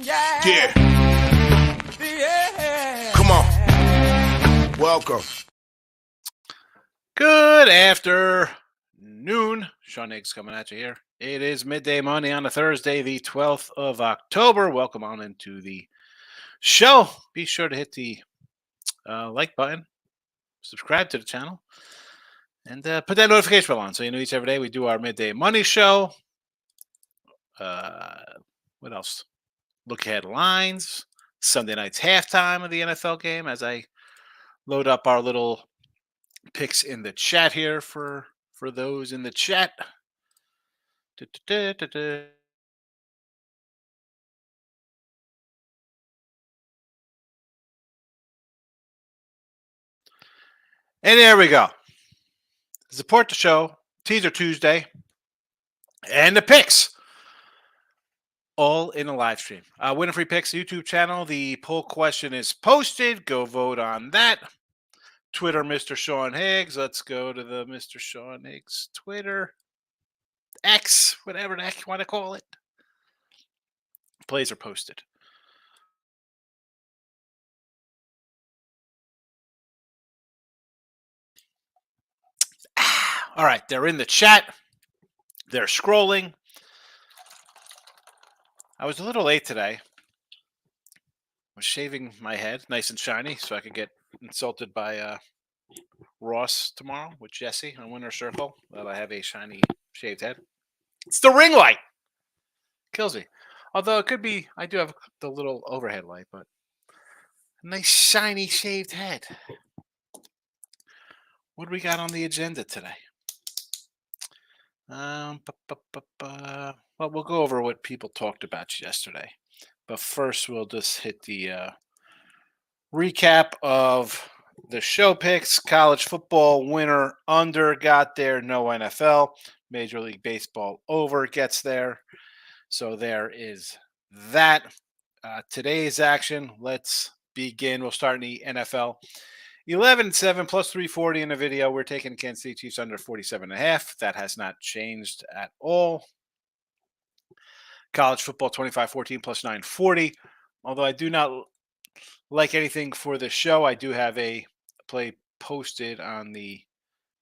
Yeah. Come on. Welcome. Good afternoon. Sean Higgs coming at you here. It is midday Monday on a Thursday, the 12th of October. Welcome on into the show. Be sure to hit the like button, subscribe to the channel, and put that notification bell on so you know each every day we do our midday money show. What else? Look ahead lines. Sunday night's halftime of the NFL game as I load up our little picks in the chat here for those in the chat. And there we go. Support the show. Teaser Tuesday. And the picks. All in a live stream. Winner Free Picks YouTube channel. The poll question is posted. Go vote on that. Twitter, Mr. Sean Higgs. Let's go to the Mr. Sean Higgs Twitter. X, whatever the heck you want to call it. Plays are posted. All right, they're in the chat. They're scrolling. I was a little late today. I was shaving my head nice and shiny so I could get insulted by Ross tomorrow with Jesse on Winner Circle that I have a shiny shaved head. It's the ring light. Kills me. Although it could be, I do have the little overhead light, but a nice shiny shaved head. What do we got on the agenda today? Well, we'll go over what people talked about yesterday. But first, we'll just hit the recap of the show picks. College football winner under got there. No NFL. Major League Baseball over gets there. So there is that. Today's action. Let's begin. We'll start in the NFL. 11-7 plus 340 in the video. We're taking Kansas City Chiefs under 47.5. That has not changed at all. College football 25-14 plus 940. Although I do not like anything for the show, I do have a play posted on the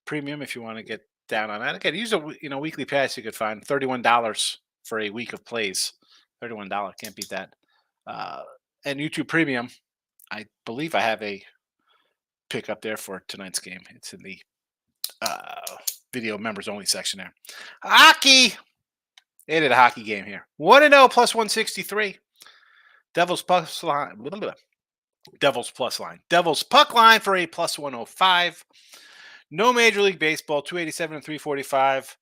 premium if you want to get down on that. Again, use a weekly pass you could find $31 for a week of plays. $31, can't beat that. And YouTube Premium, I believe I have a pick up there for tonight's game. It's in the video members only section there. Hockey. They did a hockey game here. 1-0 plus 163. Devils plus line. Devils plus line. Devils puck line for a plus 105. No Major League Baseball. 287 and 345.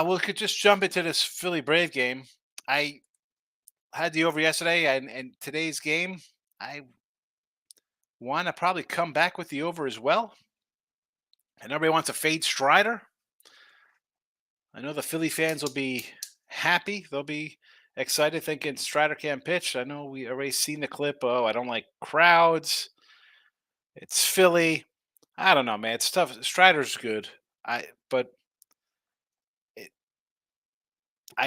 We could just jump into this Philly Brave game. I had the over yesterday, and today's game, I want to probably come back with the over as well. And everybody wants to fade Strider. I know the Philly fans will be happy. They'll be excited thinking Strider can't pitch. I know we already seen the clip. Oh, I don't like crowds. It's Philly. I don't know, man. It's tough. Strider's good. I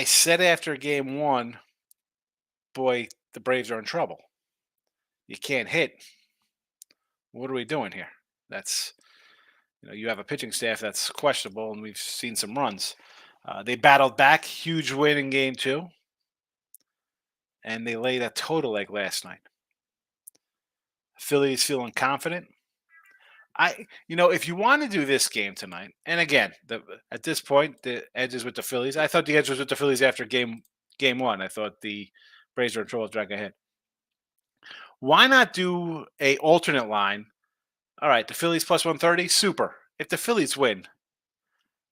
said after game one, boy, the Braves are in trouble. You can't hit. What are we doing here? That's, you have a pitching staff that's questionable, and we've seen some runs. They battled back, huge win in game two, and they laid a total egg last night. Philly's feeling confident. If you want to do this game tonight, and again, at this point, the edge is with the Phillies. I thought the edge was with the Phillies after game one. I thought the Braves were in trouble drag ahead. Why not do a alternate line? All right, the Phillies plus 130, super. If the Phillies win,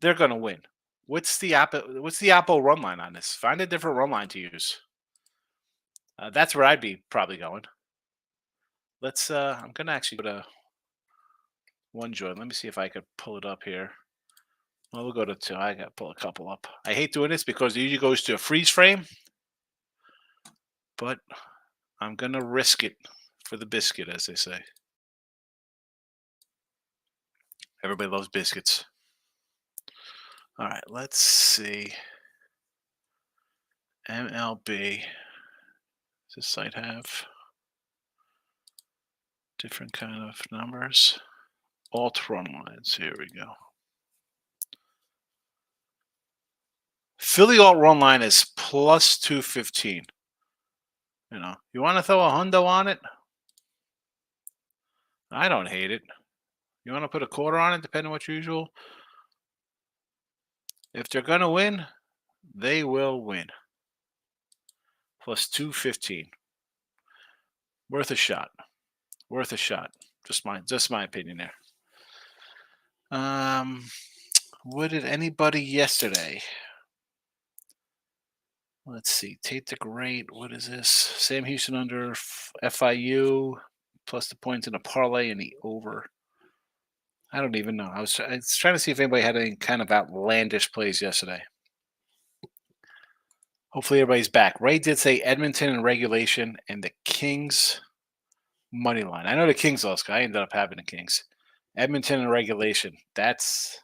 they're going to win. What's the oppo run line on this? Find a different run line to use. That's where I'd be probably going. Let's. I'm going to actually go to one joint. Let me see if I could pull it up here. Well, we'll go to two. I got to pull a couple up. I hate doing this because it usually goes to a freeze frame, but I'm going to risk it for the biscuit, as they say. Everybody loves biscuits. All right, let's see. MLB. this site have different kind of numbers? Alt run lines. Here we go. Philly alt run line is plus 215. You want to throw a hundo on it? I don't hate it. You want to put a quarter on it, depending on what's usual? If they're going to win, they will win. Plus 215. Worth a shot. Worth a shot. Just my opinion there. What did anybody yesterday? Let's see. Tate the Great. What is this? Sam Houston under FIU plus the points in a parlay and the over. I don't even know. I was trying to see if anybody had any kind of outlandish plays yesterday. Hopefully everybody's back. Ray did say Edmonton in regulation and the Kings money line. I know the Kings lost. I ended up having the Kings. Edmonton in regulation. That's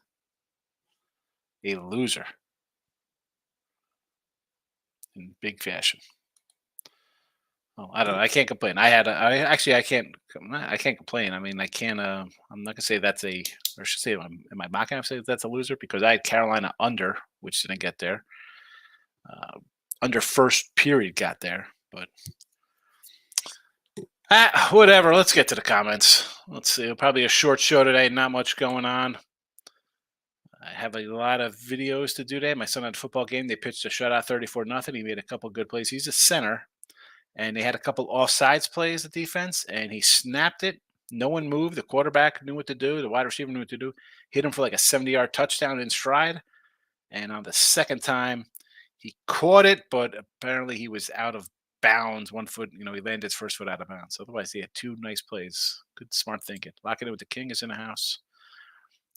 a loser in big fashion. Oh, I don't know. I can't complain. I can't complain. I mean, I can't. I'm not gonna say that's a. Or I should say, am I not gonna say that's a loser because I had Carolina under, which didn't get there. Under first period got there, but whatever. Let's get to the comments. Let's see. Probably a short show today. Not much going on. I have a lot of videos to do today. My son had a football game. They pitched a shutout 34-0. He made a couple good plays. He's a center. And they had a couple offsides plays, the defense, and he snapped it. No one moved. The quarterback knew what to do. The wide receiver knew what to do. Hit him for like a 70-yard touchdown in stride. And on the second time, he caught it, but apparently he was out of bounds. 1 foot, he landed his first foot out of bounds. Otherwise, he had 2 nice plays. Good, smart thinking. Locking it with the King is in the house.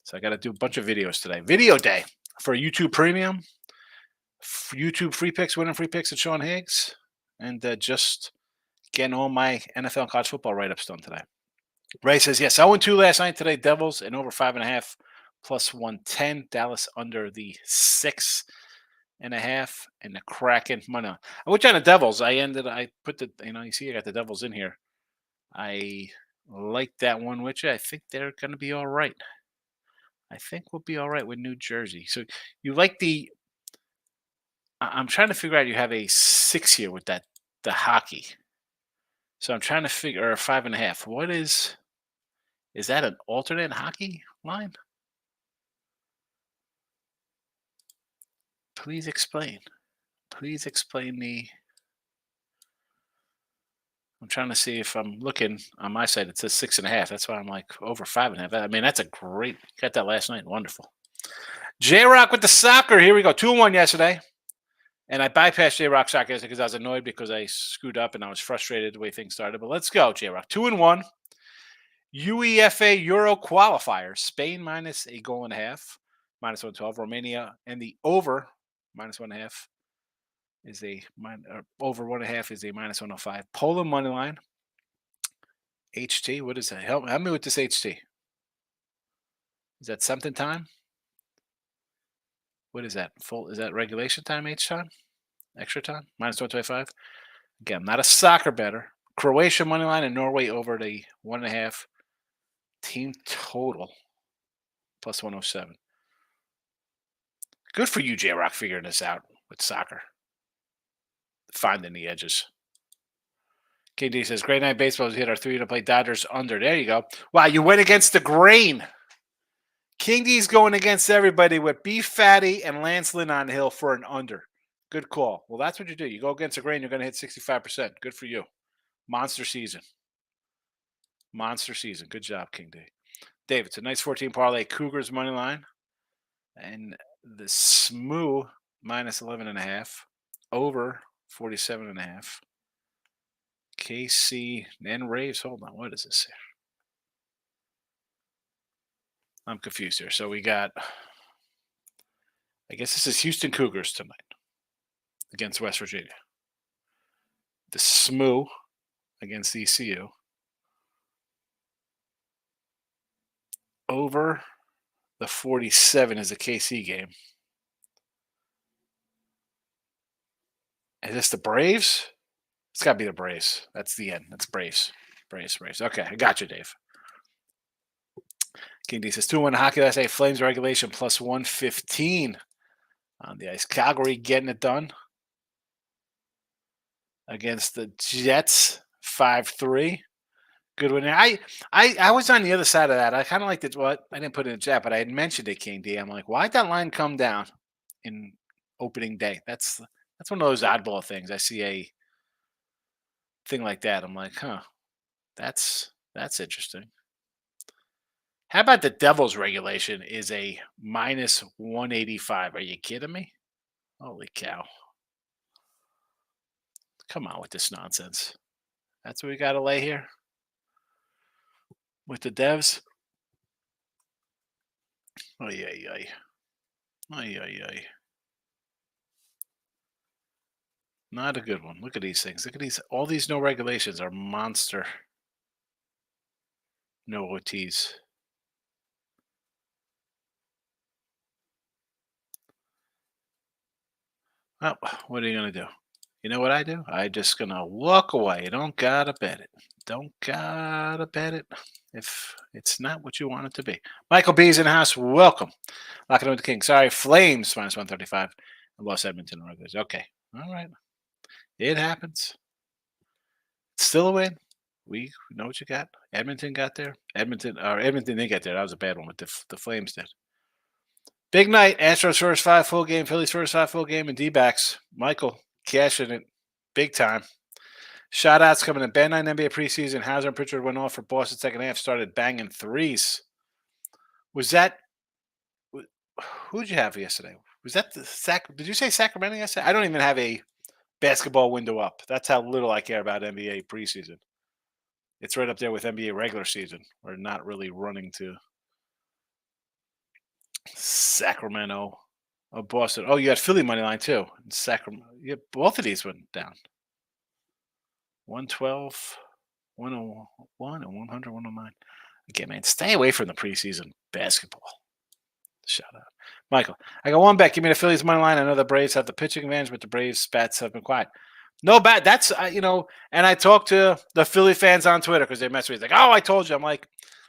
So I got to do a bunch of videos today. Video day for YouTube Premium. YouTube free picks, winning free picks at Sean Higgs. And just getting all my NFL and college football write-ups done today. Ray says, yes, 0-2 last night today. Devils and over 5.5 plus 110. Dallas under the 6.5 and the Kraken money. Which on the Devils, I put the, you see I got the Devils in here. I like that one, which I think they're going to be all right. I think we'll be all right with New Jersey. So you like I'm trying to figure out. You have a 6 here with the hockey. So I'm trying to figure, or 5.5. What is that an alternate hockey line? Please explain. Please explain the. I'm trying to see if I'm looking on my side. It says 6.5. That's why I'm like over 5.5. I mean, that's a great. Got that last night. Wonderful. J Rock with the soccer. Here we go. 2-1 yesterday. And I bypassed J-Rock soccer yesterday because I was annoyed because I screwed up and I was frustrated the way things started. But let's go, J-Rock. 2-1. UEFA Euro qualifiers. Spain minus a goal and a half, minus 112. Romania and the over, minus 1.5 is over 1.5 is a minus 105. Poland money line. HT. What is that? Help me with this HT. Is that something time? What is that? Is that regulation time, H time? Extra time? Minus 125. Again, I'm not a soccer bettor. Croatia money line and Norway over the 1.5 team total plus 107. Good for you, J Rock, figuring this out with soccer. Finding the edges. KD says, great night baseball. Hit our 3 to play Dodgers under. There you go. Wow, you went against the grain. King D's going against everybody with Beef Fatty and Lance Lynn on the hill for an under. Good call. Well, that's what you do. You go against the grain, you're going to hit 65%. Good for you. Monster season. Monster season. Good job, King D. David, it's a nice 14 parlay. Cougars money line. And the SMU minus 11.5. Over 47.5. KC and Raves. Hold on. What is this here? I'm confused here. So we got, I guess this is Houston Cougars tonight against West Virginia. The SMU against ECU. Over the 47 is the KC game. Is this the Braves? It's got to be the Braves. That's the end. That's Braves. Braves. Okay, I got you, Dave. King D says 2-1 hockey last night. Flames regulation plus 115 on the ice. Calgary getting it done against the Jets 5-3. Good win. I was on the other side of that. I kind of liked it. Well, I didn't put it in the chat, but I had mentioned it, King D. I'm like, why'd that line come down in opening day? That's one of those oddball things. I see a thing like that. I'm like, huh, that's interesting. How about the Devils regulation is a minus 185? Are you kidding me? Holy cow. Come on with this nonsense. That's what we got to lay here with the Devs. Oh, yeah. Not a good one. Look at these things. Look at these. All these no regulations are monster. No OTs. Oh, what are you going to do? You know what I do? I just going to walk away. You don't got to bet it. Don't got to bet it if it's not what you want it to be. Michael B's in the house. Welcome. Locking in with the King. Sorry, Flames minus 135. I lost Edmonton regulars. Okay. All right. It happens. Still a win. We know what you got. Edmonton got there. Edmonton didn't get there. That was a bad one, but the Flames did. Big night. Astros first 5 full game. Phillies first 5 full game. And D-backs. Michael cashing it big time. Shout outs coming in. Band 9 NBA preseason. Hauser and Pritchard went off for Boston second half. Started banging threes. Was that who'd you have yesterday? Was that the Did you say Sacramento yesterday? I don't even have a basketball window up. That's how little I care about NBA preseason. It's right up there with NBA regular season. We're not really running to Sacramento or Boston. Oh, you had Philly money line too. Sacramento. Yeah, both of these went down. 112, 101, and 100, 109. Again, man, stay away from the preseason basketball. Shout out. Michael, I got one bet. Give me the Phillies money line. I know the Braves have the pitching advantage, but the Braves bats have been quiet. No bat. That's, and I talked to the Philly fans on Twitter because they mess with me. Like, oh, I told you. I'm like,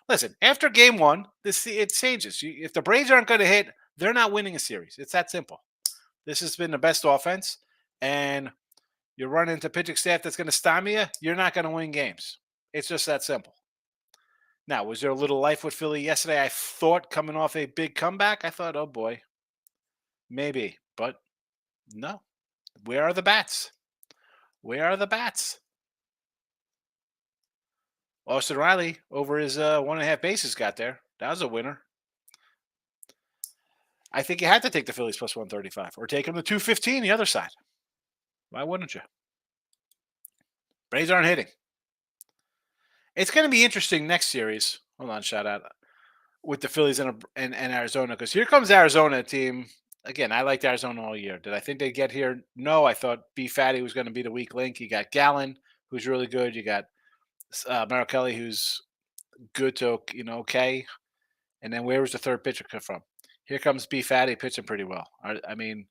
listen, after game one, it changes. If the Braves aren't going to hit, they're not winning a series. It's that simple. This has been the best offense, and you run into pitching staff that's going to stymie you, you're not going to win games. It's just that simple. Now, was there a little life with Philly yesterday? I thought coming off a big comeback, I thought, oh boy, maybe. But no. Where are the bats? Where are the bats? Austin Riley over his 1.5 bases got there. That was a winner. I think you had to take the Phillies plus 135 or take them to 215 the other side. Why wouldn't you? Braves aren't hitting. It's going to be interesting next series. Hold on, shout out with the Phillies and Arizona, because here comes Arizona team. Again, I liked Arizona all year. Did I think they'd get here? No, I thought B. Fatty was going to be the weak link. You got Gallen, who's really good. You got Merrill Kelly, who's good to okay. And then where was the third pitcher come from? Here comes B. Fatty pitching pretty well. I mean,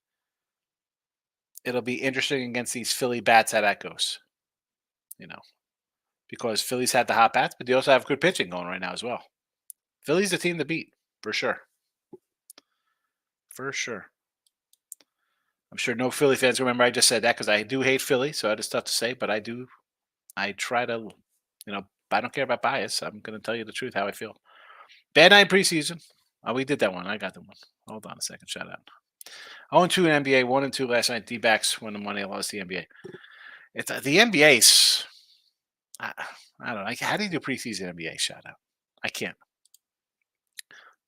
it'll be interesting against these Philly bats how that goes. Because Phillies had the hot bats, but they also have good pitching going right now as well. Philly's the team to beat, for sure. For sure. I'm sure no Philly fans remember I just said that because I do hate Philly, so that is tough to say, but I try to, I don't care about bias. I'm going to tell you the truth, how I feel. Bad night preseason. Oh, we did that one. I got the one. Hold on a second. Shout out. 0-2 in NBA, 1-2 last night. D-backs won the money. I lost the NBA. It's the NBA's. I don't know. How do you do preseason NBA? Shout out. I can't.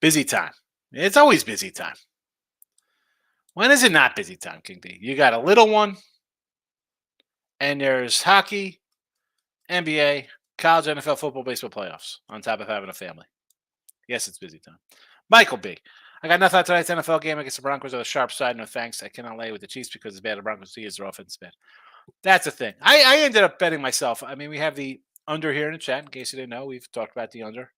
Busy time. It's always busy time. When is it not busy time, King D? You got a little one, and there's hockey, NBA, college, NFL, football, baseball playoffs on top of having a family. Yes, it's busy time. Michael B. I got nothing on tonight's NFL game against the Broncos on the sharp side. No thanks. I cannot lay with the Chiefs because it's bad. The Broncos see is their offense bad. That's the thing. I ended up betting myself. I mean, we have the under here in the chat. In case you didn't know, we've talked about the under.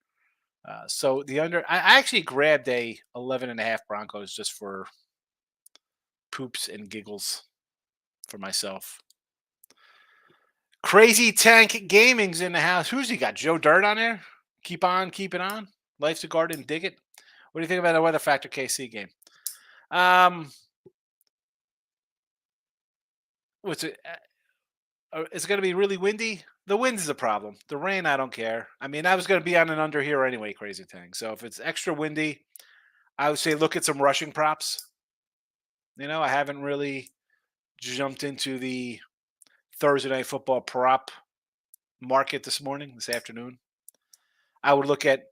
So the under, I actually grabbed a 11.5 Broncos just for poops and giggles for myself. Crazy Tank Gaming's in the house. Who's he got? Joe Dirt on there? Keep on, keep it on. Life's a garden, dig it. What do you think about the Weather Factor KC game? Um, what's it? It's going to be really windy. The wind is a problem. The rain, I don't care. I mean, I was going to be on an under here anyway, Crazy Tank. So if it's extra windy, I would say look at some rushing props. I haven't really jumped into the Thursday night football prop market this afternoon. I would look at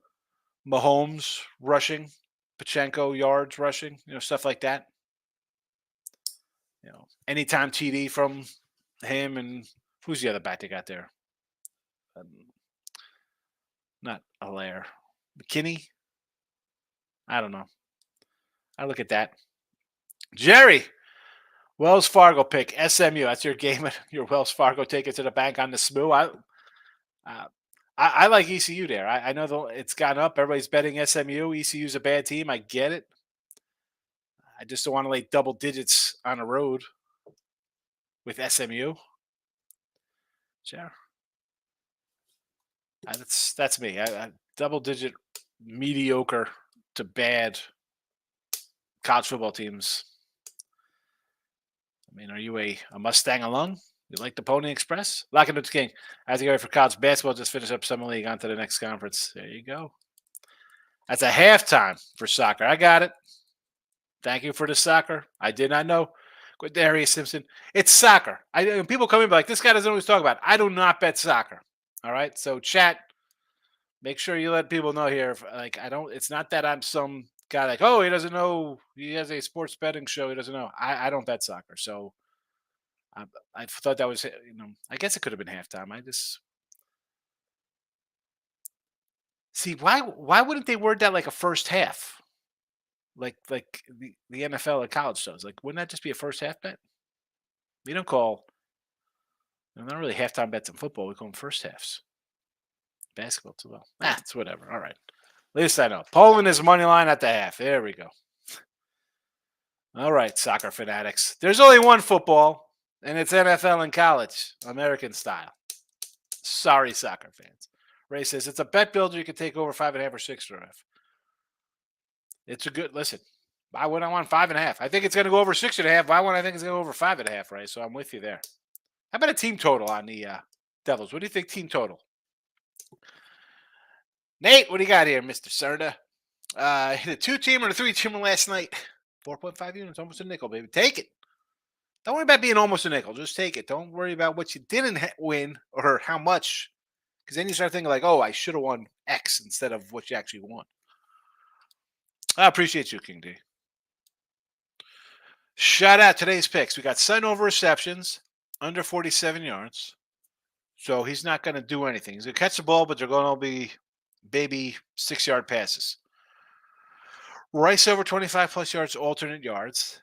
Mahomes rushing, Pachenko yards rushing, stuff like that. Anytime TD from him, and who's the other back they got there? Um, Not Allaire. McKinney? I don't know. I look at that. Jerry, Wells Fargo pick, SMU. That's your game. Your Wells Fargo take it to the bank on the SMU. I like ECU there. I know it's gone up. Everybody's betting SMU. ECU's a bad team. I get it. I just don't want to lay double digits on the road with SMU. Sure. That's me. Double digit mediocre to bad college football teams. I mean, are you a Mustang alum? You like the Pony Express? Locking up the King. As you go for college basketball, just finish up Summer League on to the next conference. There you go. That's a halftime for soccer. I got it. Thank you for the soccer. I did not know. Darius Simpson. It's soccer. People come in and be like, this guy doesn't know what he's talking about. I do not bet soccer. All right. So chat, make sure you let people know here. It's not that I'm some guy like, oh, he doesn't know. He has a sports betting show. He doesn't know. I don't bet soccer. So I thought that was, I guess it could have been halftime. I just see why wouldn't they word that like a first half? Like the NFL and college does. Like, wouldn't that just be a first half bet? We don't call not really halftime bets in football. We call them first halves. Basketball too well. It's whatever. All right. At least I know. Poland is money line at the half. There we go. All right, soccer fanatics. There's only one football, and it's NFL and college, American style. Sorry, soccer fans. Ray says it's a bet builder. You can take over 5.5 or 6.5. It's a good listen. Why would I want 5.5? I think it's going to go over 6.5. Why would I think it's going to go over 5.5? Right. So I'm with you there. How about a team total on the Devils? What do you think team total? Nate, what do you got here, Mr. Serda? Hit a 2-teamer and a 3-teamer last night. 4.5 units, almost a nickel, baby. Take it. Don't worry about being almost a nickel. Just take it. Don't worry about what you didn't win or how much. Because then you start thinking like, oh, I should have won X instead of what you actually won. I appreciate you, King D. Shout out today's picks. We got Sun over receptions, under 47 yards. So he's not going to do anything. He's going to catch the ball, but they're going to be baby 6-yard passes. Rice over 25 plus yards, alternate yards.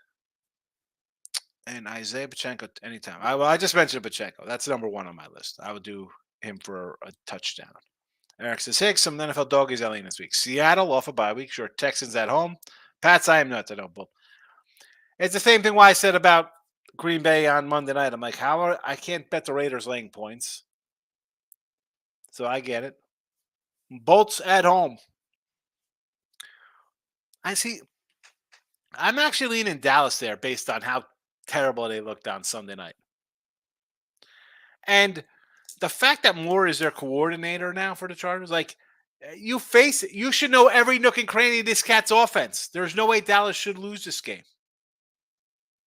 And Isaiah Pachenko anytime. I just mentioned Pachenko. That's number one on my list. I would do him for a touchdown. Eric says, Higgs, some NFL doggies LA this week. Seattle off a bye week. Sure, Texans at home. Pats, I am nuts. I don't bull. It's the same thing why I said about Green Bay on Monday night. I'm like, I can't bet the Raiders laying points. So I get it. Bolts at home. I see. I'm actually leaning Dallas there based on how terrible they looked on Sunday night. And the fact that Moore is their coordinator now for the Chargers, like you should know every nook and cranny of this cat's offense. There's no way Dallas should lose this game.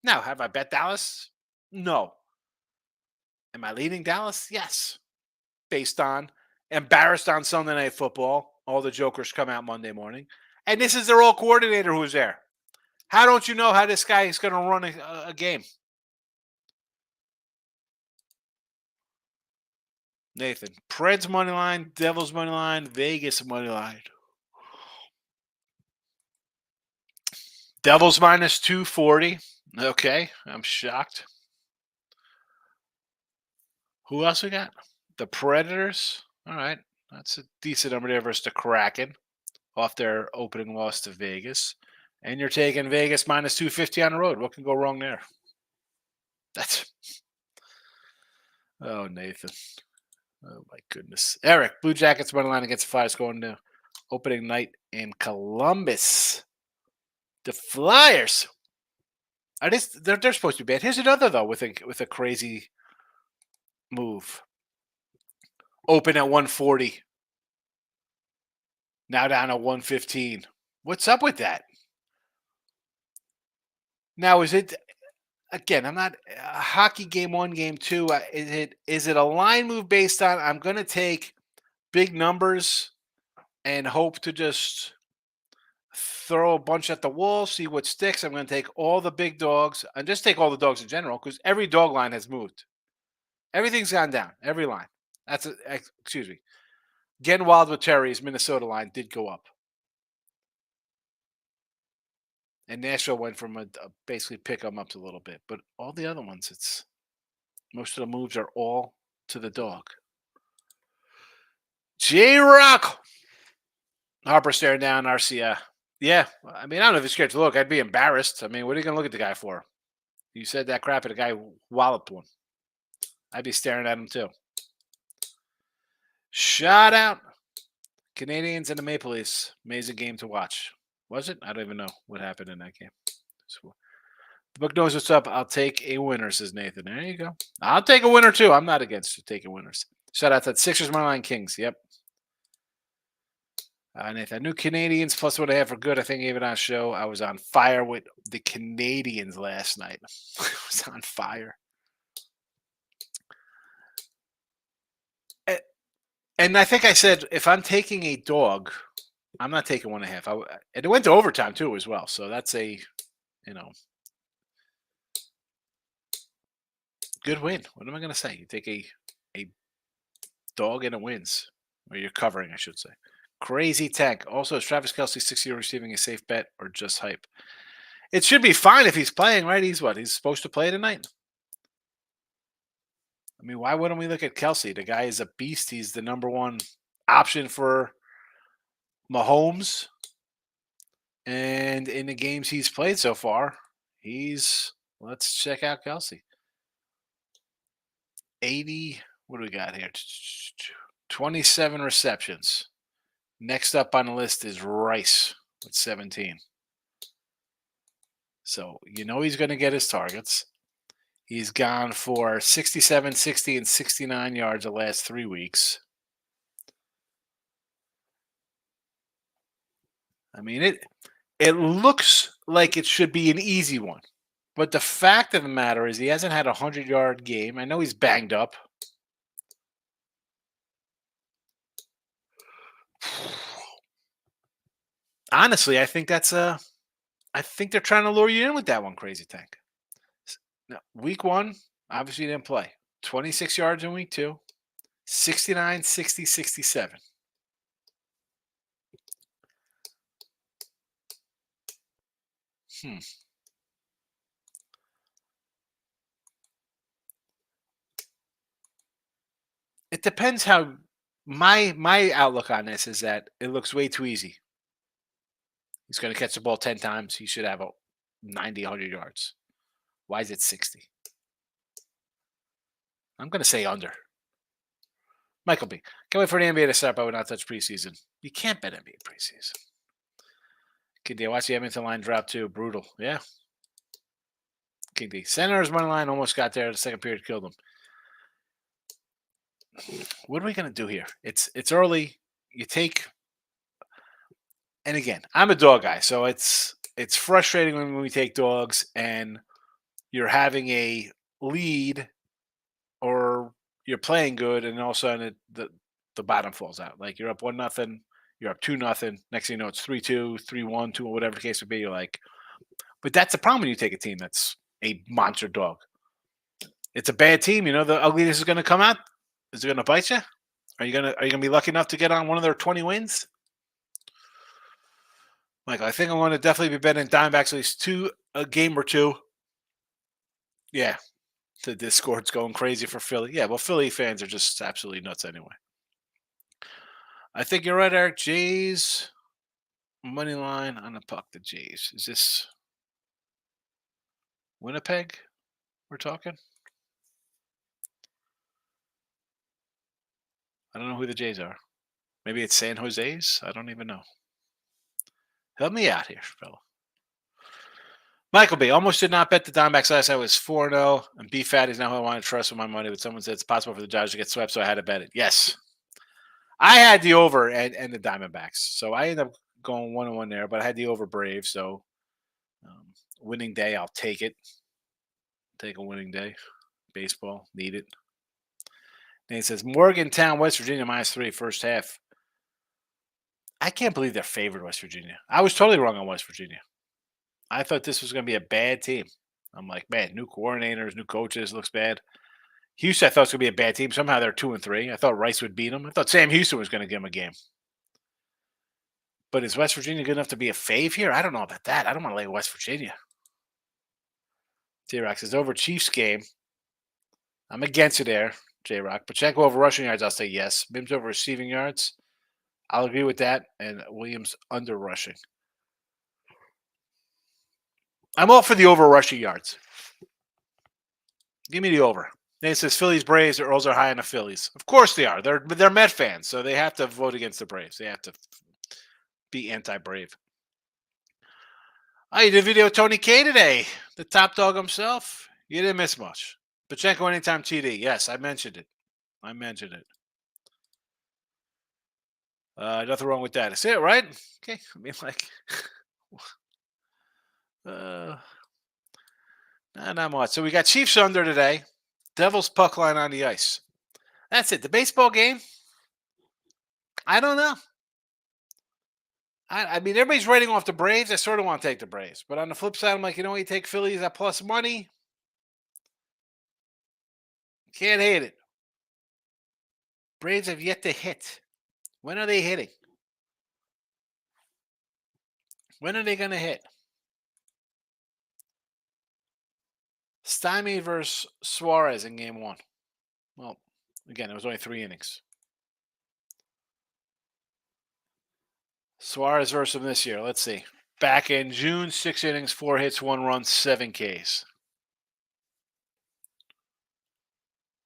Now, have I bet Dallas? No. Am I leading Dallas? Yes. Based on embarrassed on Sunday Night Football. All the jokers come out Monday morning. And this is their old coordinator who's there. How don't you know how this guy is going to run a game? Nathan, Preds money line, Devils money line, Vegas money line. Devils minus 240. Okay, I'm shocked. Who else we got? The Predators. All right, that's a decent number there versus the Kraken off their opening loss to Vegas. And you're taking Vegas minus 250 on the road. What can go wrong there? Oh, Nathan. Oh my goodness. Eric, Blue Jackets money line against the Flyers going to opening night in Columbus. The Flyers. Are they're supposed to be bad. Here's another though with a crazy move. Open at 140. Now down at 115. What's up with that? Now is it again? I'm not a hockey game one, game two. Is it a line move based on I'm going to take big numbers and hope to just throw a bunch at the wall, see what sticks. I'm going to take all the big dogs and just take all the dogs in general because every dog line has moved. Everything's gone down. Every line. Excuse me. Getting Wild with Terry's Minnesota line did go up. And Nashville went from a basically pick them up to a little bit. But all the other ones, it's most of the moves are all to the dog. J-Rock. Harper staring down Arcia. Yeah. I mean, I don't know if he's scared to look. I'd be embarrassed. I mean, what are you going to look at the guy for? You said that crap and the guy walloped one. I'd be staring at him too. Shout out. Canadians and the Maple Leafs. Amazing game to watch. Was it? I don't even know what happened in that game. The book knows what's up. I'll take a winner, says Nathan. There you go. I'll take a winner too. I'm not against taking winners. Shout out to Sixers, Moneyline Kings. Yep. Nathan, I knew Canadians plus what I have for good. I think even on a show, I was on fire with the Canadians last night. I was on fire. And I think I said, if I'm taking a dog, I'm not taking 1.5. And it went to overtime too as well. So that's a, good win. What am I going to say? You take a dog and it wins. Or you're covering, I should say. Crazy tank. Also, is Travis Kelce 6-year receiving a safe bet or just hype? It should be fine if he's playing, right? He's what? He's supposed to play tonight? I mean, why wouldn't we look at Kelce? The guy is a beast. He's the number one option for Mahomes. And in the games he's played so far, let's check out Kelce. 80, what do we got here? 27 receptions. Next up on the list is Rice with 17. So, he's going to get his targets. He's gone for 67, 60, and 69 yards the last 3 weeks. I mean, it looks like it should be an easy one. But the fact of the matter is he hasn't had a 100-yard game. I know he's banged up. Honestly, I think I think they're trying to lure you in with that one, Crazy Tank. Now, week 1, obviously he didn't play. 26 yards in week 2. 69, 60, 67. It depends how my outlook on this is that it looks way too easy. He's going to catch the ball 10 times. He should have 90, 100 yards. Why is it 60? I'm going to say under. Michael B. Can't wait for the NBA to start, but I would not touch preseason. You can't bet NBA preseason. King D, watch the Edmonton line drop too. Brutal. Yeah. King D. Senators money line almost got there. The second period killed them. What are we going to do here? It's early. You take, and again, I'm a dog guy, so it's frustrating when we take dogs and you're having a lead or you're playing good, and all of a sudden the bottom falls out. Like you're up 1-0, you're up 2-0. Next thing you know, it's 3-2, 3-1, 2, whatever the case would be. You're like, but that's the problem when you take a team that's a monster dog. It's a bad team. The ugliness is going to come out. Is it going to bite you? Are you gonna be lucky enough to get on one of their 20 wins? Michael, I think I'm going to definitely be betting Diamondbacks at least a game or two. Yeah, the Discord's going crazy for Philly. Yeah, well, Philly fans are just absolutely nuts anyway. I think you're right, Eric. Jays money line on the puck. The Jays. Is this Winnipeg we're talking? I don't know who the Jays are. Maybe it's San Jose's? I don't even know. Help me out here, fella. Michael B. Almost did not bet the Diamondbacks last night. Was 4-0. And B Fat is now who I want to trust with my money. But someone said it's possible for the Dodgers to get swept, so I had to bet it. Yes. I had the over and the Diamondbacks. So I ended up going 1-1 there, but I had the over Brave. So winning day, I'll take it. Take a winning day. Baseball, need it. And he says Morgantown, West Virginia, -3 first half. I can't believe they're favored West Virginia. I was totally wrong on West Virginia. I thought this was going to be a bad team. I'm like, man, new coordinators, new coaches, looks bad. Houston, I thought it was going to be a bad team. Somehow they're 2-3. I thought Rice would beat them. I thought Sam Houston was going to give them a game. But is West Virginia good enough to be a fave here? I don't know about that. I don't want to lay West Virginia. T-Rock says over Chiefs game. I'm against it there, J-Rock. Pacheco over rushing yards, I'll say yes. Mims over receiving yards. I'll agree with that. And Williams under rushing. I'm all for the over rushing yards. Give me the over. Then it says Phillies Braves. The Earls are high on the Phillies. Of course they are. They're Met fans, so they have to vote against the Braves. They have to be anti-Brave. I did a video with Tony K today, the top dog himself. You didn't miss much. Pacheco anytime TD. Yes, I mentioned it. Nothing wrong with that. That's it, right? Okay. I mean, like, not much. So we got Chiefs under today. Devils puck line on the ice. That's it. The baseball game. I don't know. I mean, everybody's writing off the Braves. I sort of want to take the Braves. But on the flip side, I'm like, you take Phillies at plus money. Can't hate it. Braves have yet to hit. When are they hitting? When are they going to hit? Stymie versus Suarez in game 1. Well, again, it was only 3 innings. Suarez versus him this year. Let's see. Back in June, 6 innings, 4 hits, 1 run, 7 Ks.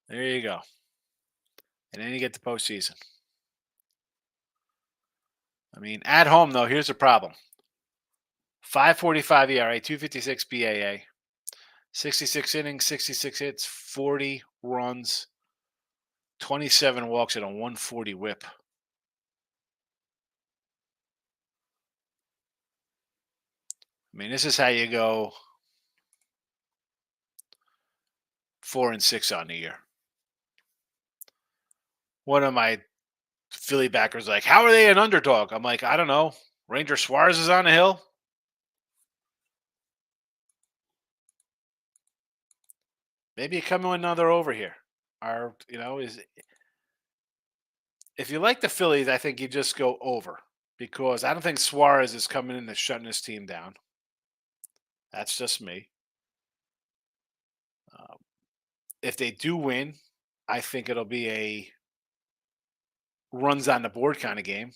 There you go. And then you get the postseason. I mean, at home, though, here's the problem. 5.45 ERA, 2.56 BAA, 66 innings, 66 hits, 40 runs, 27 walks, and a 140 whip. I mean, this is how you go 4-6 on the year. One of my Philly backers like, how are they an underdog? I'm like, I don't know. Ranger Suarez is on the hill. Maybe you come in another over here. If you like the Phillies, I think you just go over because I don't think Suarez is coming in and shutting his team down. That's just me. If they do win, I think it'll be a runs on the board kind of game.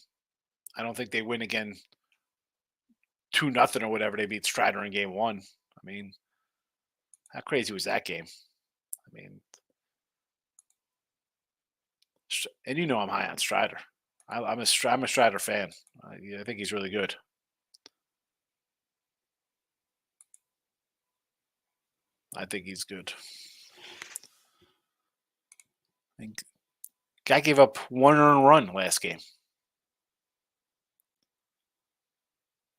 I don't think they win again 2-0 or whatever. They beat Strider in game 1. I mean, how crazy was that game? I mean, and I'm high on Strider. I'm a Strider fan. I think he's really good. I think he's good. I think guy gave up 1 earned run last game.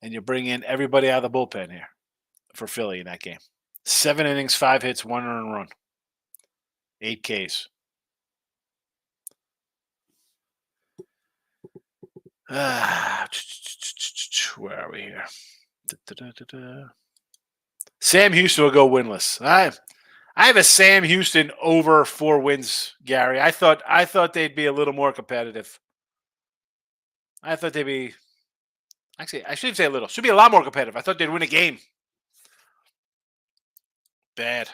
And you bring in everybody out of the bullpen here for Philly in that game. 7 innings, 5 hits, 1 earned run. 8 Ks. Where are we here? Sam Houston will go winless. I have a Sam Houston over 4 wins, Gary. I thought they'd be a little more competitive. I thought they'd be actually, I shouldn't say a little. Should be a lot more competitive. I thought they'd win a game. Bad.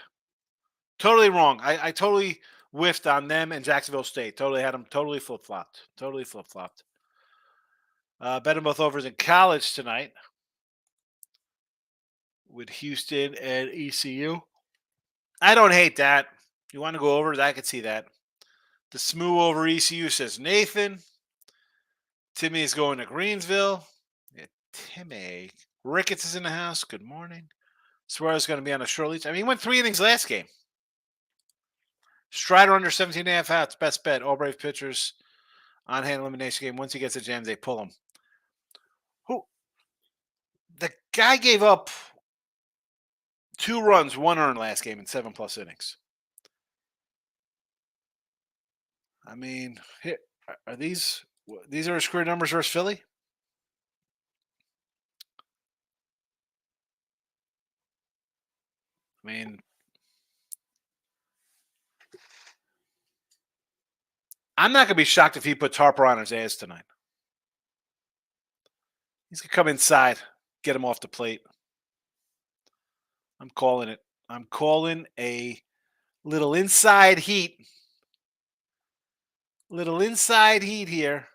Totally wrong. I totally whiffed on them and Jacksonville State. Totally had them totally flip-flopped. Bet them both overs in college tonight with Houston and ECU. I don't hate that. You want to go overs? I could see that. The Smoo over ECU says Nathan. Timmy is going to Greensville. Yeah, Timmy. Ricketts is in the house. Good morning. Suarez is going to be on a short leash. I mean, he went 3 innings last game. Strider under 17.5 outs. Best bet. All Brave pitchers on hand elimination game. Once he gets a jam, they pull him. Who? The guy gave up 2 runs, 1 earned last game in 7+ innings. I mean, here, are these are his career numbers versus Philly? I mean, I'm not going to be shocked if he puts Harper on his ass tonight. He's going to come inside, get him off the plate. I'm calling it. I'm calling a little inside heat. Little inside heat here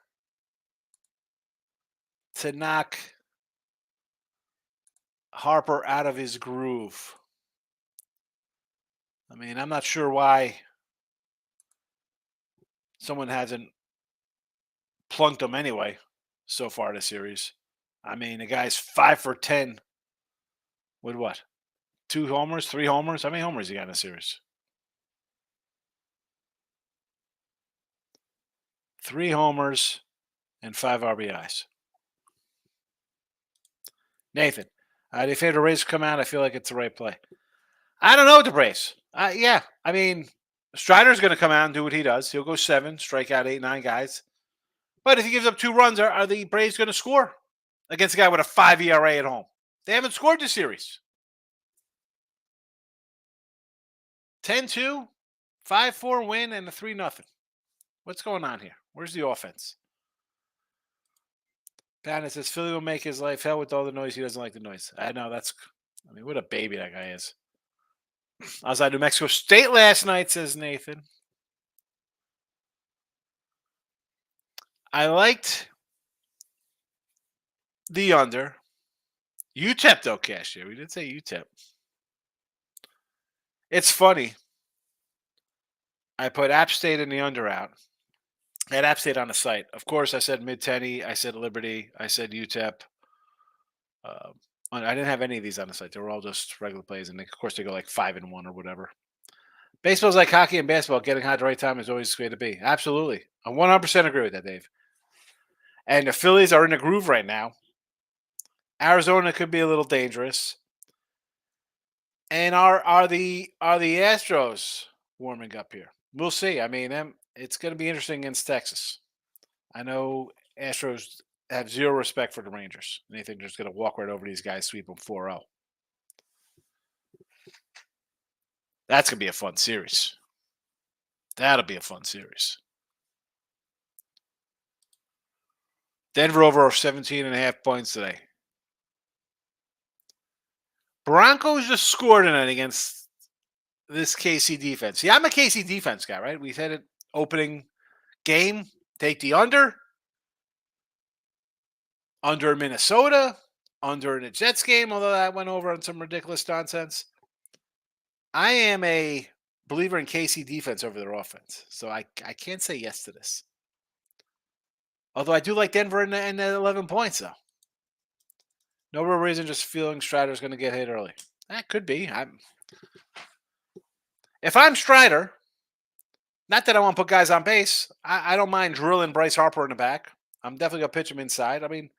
to knock Harper out of his groove. I mean, I'm not sure why someone hasn't plunked him anyway so far this series. I mean, the guy's 5 for 10 with what? 2 homers, 3 homers? How many homers he got in the series? 3 homers and 5 RBIs. Nathan, do you favor the Rays come out? I feel like it's the right play. I don't know what the Braves. Yeah, I mean, Strider's going to come out and do what he does. He'll go 7, strike out 8, 9 guys. But if he gives up 2 runs, are the Braves going to score against a guy with a 5 ERA at home? They haven't scored this series. 10-2, 5-4 win, and a 3-0. What's going on here? Where's the offense? Bannon says Philly will make his life hell with all the noise. He doesn't like the noise. I know I mean, what a baby that guy is. I was at New Mexico State last night, says Nathan. I liked the under. UTEP, though, cashier. We did say UTEP. It's funny. I put App State in the under out. I had App State on the site. Of course, I said Mid-Tenny. I said Liberty. I said UTEP. I didn't have any of these on the site. They were all just regular plays. And, of course, they go like 5-1 or whatever. Baseball's like hockey and basketball. Getting hot at the right time is always the way to be. Absolutely. I 100% agree with that, Dave. And the Phillies are in a groove right now. Arizona could be a little dangerous. And are the Astros warming up here? We'll see. I mean, it's going to be interesting against Texas. I know Astros have zero respect for the Rangers. And they think they're just going to walk right over these guys, sweep them 4-0. That's going to be a fun series. That'll be a fun series. Denver over 17.5 points today. Broncos just scored tonight against this KC defense. See, I'm a KC defense guy, right? We said it opening game. Take the under in Minnesota, under in the Jets game, although that went over on some ridiculous nonsense. I am a believer in KC defense over their offense, so I can't say yes to this. Although I do like Denver in the 11 points, though. No real reason, just feeling Strider's going to get hit early. That could be. If I'm Strider, not that I want to put guys on base, I don't mind drilling Bryce Harper in the back. I'm definitely going to pitch him inside. I mean,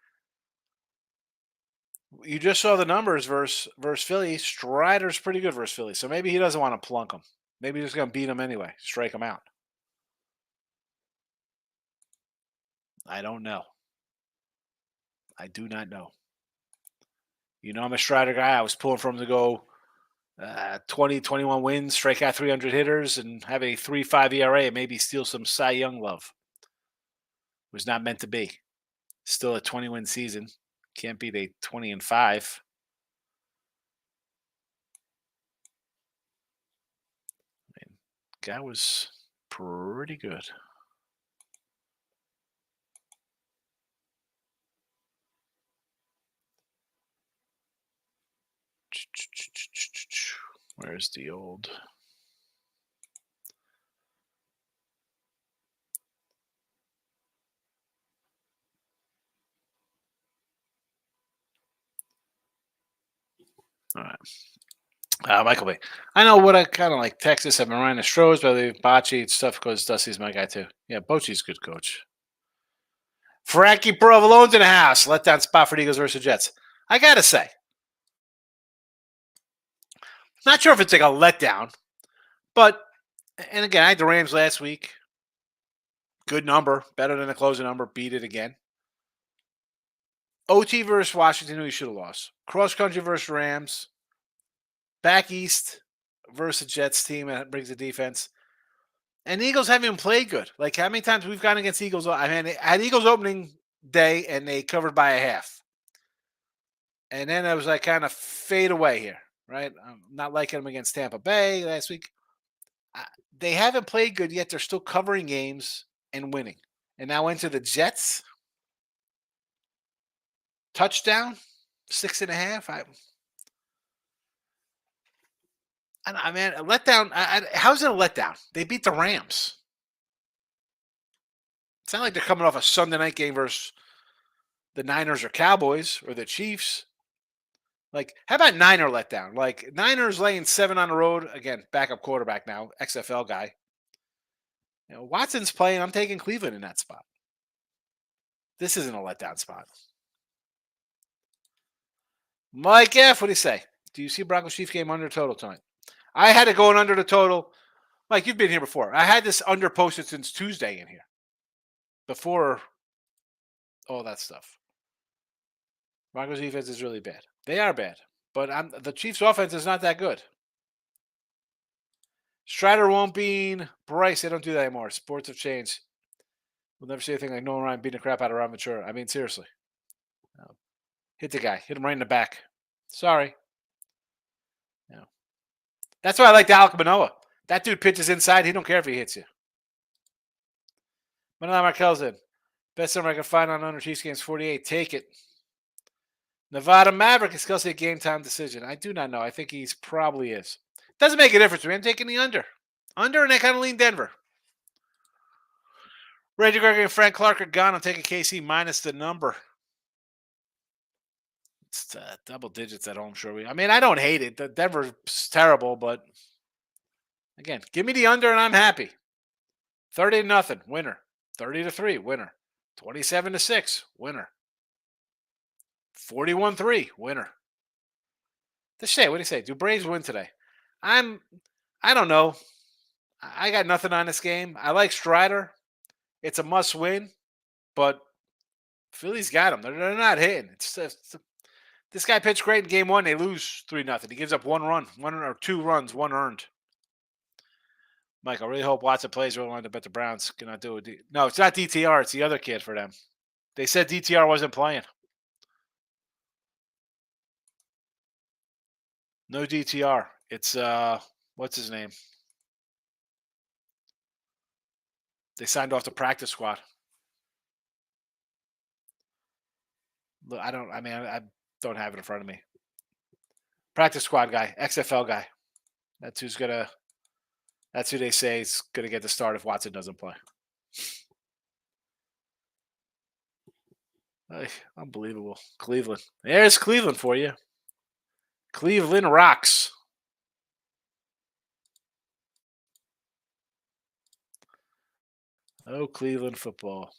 you just saw the numbers versus Philly. Strider's pretty good versus Philly, so maybe he doesn't want to plunk him. Maybe he's just going to beat him anyway, strike him out. I don't know. I do not know. You know, I'm a Strider guy. I was pulling for him to go 20, 21 wins, strike out 300 hitters, and have a 3.5 ERA, and maybe steal some Cy Young love. It was not meant to be. Still a 20-win season. Can't beat a 20-5. I mean, guy was pretty good. Where's the old? All right. Michael B. I know what I kind of like Texas. I've been running the Stros, but they Bocce and stuff because Dusty's my guy too. Yeah, Bocce's a good coach. Frankie Provolone's in the house. Letdown spot for the Eagles versus Jets. I gotta say, not sure if it's like a letdown, but and again, I had the Rams last week. Good number, better than the closing number. Beat it again. OT versus Washington, who you should have lost. Cross country versus Rams. Back east versus Jets team that brings the defense. And the Eagles haven't even played good. Like how many times we've gone against Eagles? I mean, I had Eagles opening day and they covered by a half. And then I was like kind of fade away here, right? I'm not liking them against Tampa Bay last week. They haven't played good yet. They're still covering games and winning. And now into the Jets. Touchdown, 6.5. I mean, a letdown. How's it a letdown? They beat the Rams. It's not like they're coming off a Sunday night game versus the Niners or Cowboys or the Chiefs. Like, how about Niner letdown? Like, Niners laying 7 on the road. Again, backup quarterback now, XFL guy. Watson's playing. I'm taking Cleveland in that spot. This isn't a letdown spot. Mike F., what do you say? Do you see Broncos Chiefs game under total tonight? I had it going under the total. Mike, you've been here before. I had this under posted since Tuesday in here. Before all that stuff. Broncos defense is really bad. They are bad. But the Chiefs offense is not that good. Strider won't bean Bryce. They don't do that anymore. Sports have changed. We'll never see anything like Nolan Ryan beating the crap out of Ron Ventura. I mean, seriously. Hit the guy. Hit him right in the back. Sorry. That's why I like Alec Manoa. That dude pitches inside. He don't care if he hits you. Manila Markel's in. Best number I can find on under Chiefs games 48. Take it. Nevada Maverick is still a game time decision. I do not know. I think he's probably is. Doesn't make a difference, man. I'm taking the under. Under, and I kind of lean Denver. Reggie Gregory and Frank Clark are gone. I'm taking KC minus the number. It's double digits at home, sure. I mean, I don't hate it. The Denver's terrible, but again, give me the under and I'm happy. 30-0, winner. 30-3, winner. 27-6, winner. 41-3, winner. What do you say? Do Braves win today? I don't know. I got nothing on this game. I like Strider. It's a must win, but Philly's got him. They're not hitting. This guy pitched great in game 1. They lose 3-0. He gives up 1 run, 1 or 2 runs, 1 earned. Mike, I really hope Watson plays. Really wanted to bet the Browns. Cannot do it. No, it's not DTR. It's the other kid for them. They said DTR wasn't playing. No DTR. It's what's his name? They signed off the practice squad. Look, I don't have it in front of me. Practice squad guy, XFL guy. That's who they say is gonna get the start if Watson doesn't play. Unbelievable. Cleveland. There's Cleveland for you. Cleveland rocks. Oh, Cleveland football.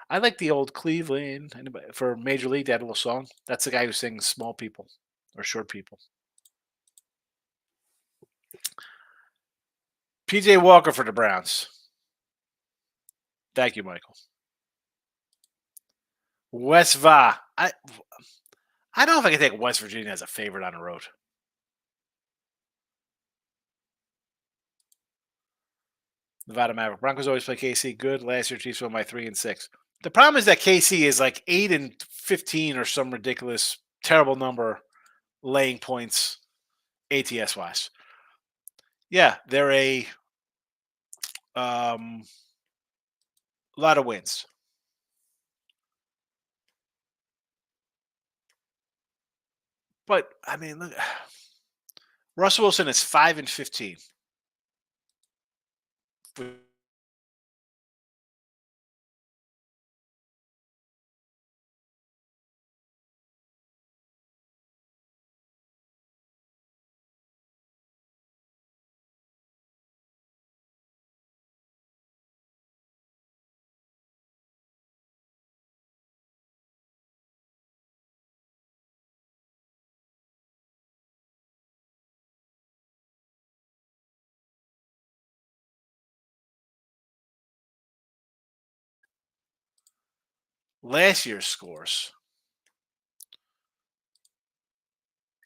I like the old Cleveland. For Major League, they had a little song. That's the guy who sings Small People or Short People. PJ Walker for the Browns. Thank you, Michael. West Va. I don't know if I can take West Virginia as a favorite on the road. Nevada Maverick. Broncos always play KC good. Last year, Chiefs won by 3-6. The problem is that KC is like 8-15 or some ridiculous, terrible number laying points ATS wise. Yeah, they're a lot of wins. But I mean, look, Russell Wilson is 5-15. last year's scores.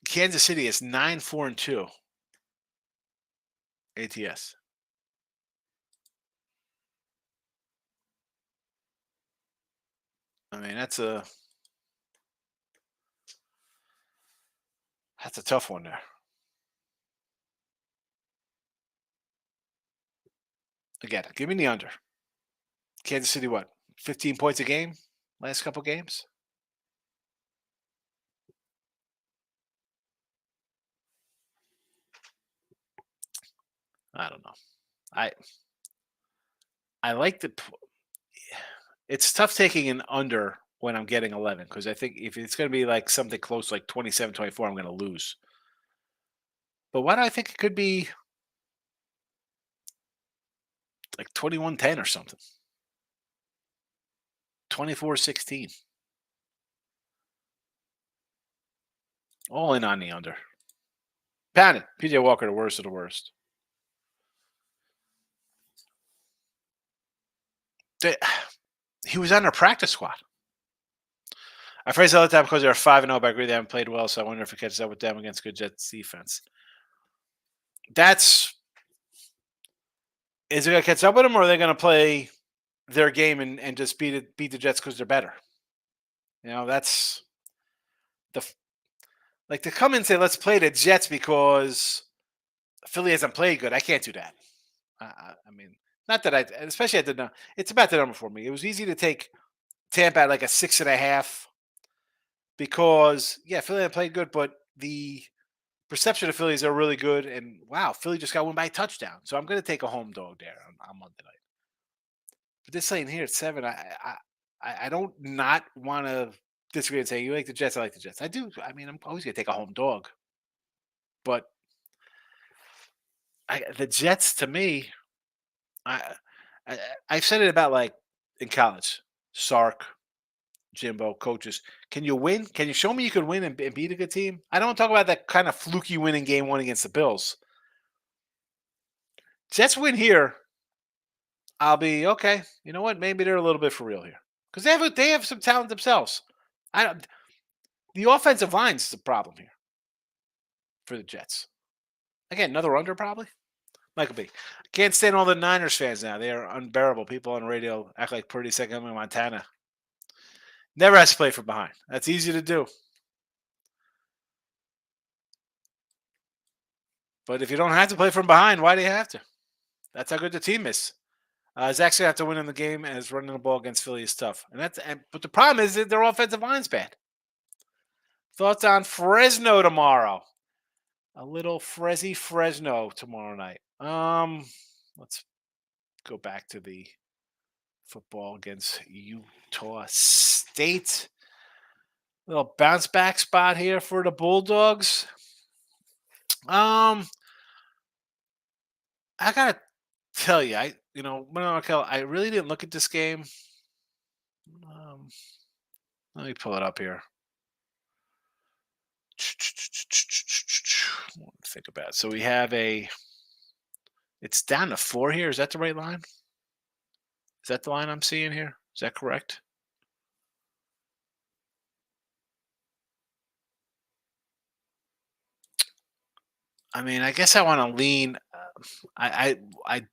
Kansas City is 9-4-2 ATS. I mean, that's a tough one there. Again, give me the under. Kansas City, what? 15 points a game last couple games? I don't know. I I like the. It's tough taking an under when I'm getting 11 because I think if it's going to be like something close like 27-24, I'm going to lose. But why do I think it could be like 21-10 or something? 24-16. All in on the under. Pound it. PJ Walker, the worst of the worst. He was on their practice squad. I phrase it all the time because they're 5-0, but I agree they haven't played well, so I wonder if it catches up with them against good Jets defense. Is it going to catch up with them, or are they going to play their game and just beat the Jets because they're better? That's like to come and say, let's play the Jets because Philly hasn't played good. I can't do that. I mean, not that especially I did not. It's about the number for me. It was easy to take Tampa at like a 6.5 because, yeah, Philly hasn't played good, but the perception of Philly is they're really good. And wow, Philly just got won by a touchdown. So I'm going to take a home dog there on Monday night. But this lane here at 7, I don't not want to disagree and say you like the Jets. I like the Jets. I do. I mean, I'm always going to take a home dog. But the Jets, to me, I, I've said it about like in college, Sark, Jimbo, coaches. Can you win? Can you show me you could win and beat a good team? I don't talk about that kind of fluky win in game 1 against the Bills. Jets win here. I'll be okay. You know what? Maybe they're a little bit for real here because they have some talent themselves. I don't. The offensive line is the problem here for the Jets. Again, another under probably. Michael B. Can't stand all the Niners fans now. They are unbearable. People on the radio act like Purdy second in Montana. Never has to play from behind. That's easy to do. But if you don't have to play from behind, why do you have to? That's how good the team is. Zach's gonna have to win in the game, as running the ball against Philly is tough. But the problem is that their offensive line's bad. Thoughts on Fresno tomorrow? A little Fresno tomorrow night. Let's go back to the football against Utah State. Little bounce back spot here for the Bulldogs. I gotta tell you, I really didn't look at this game. Let me pull it up here. Think about it. So we have it's down to 4 here. Is that the right line? Is that the line I'm seeing here? Is that correct? I mean, I guess I want to lean. I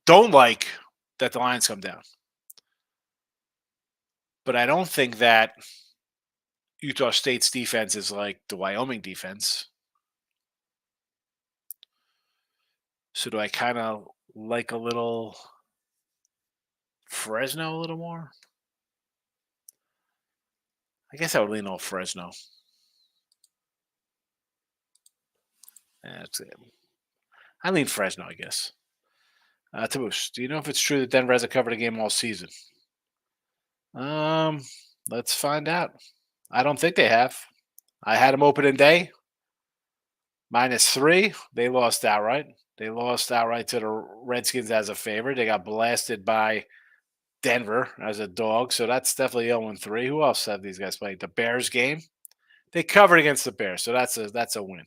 don't like that the lines come down, but I don't think that Utah State's defense is like the Wyoming defense. So do I kind of like a little Fresno a little more? I guess I would lean on Fresno. That's it. I lean Fresno, I guess. Tabush, do you know if it's true that Denver hasn't covered a game all season? Let's find out. I don't think they have. I had them opening day -3. They lost outright. They lost outright to the Redskins as a favorite. They got blasted by Denver as a dog. So that's definitely 0-3. Who else have these guys played? The Bears game. They covered against the Bears, so that's a win.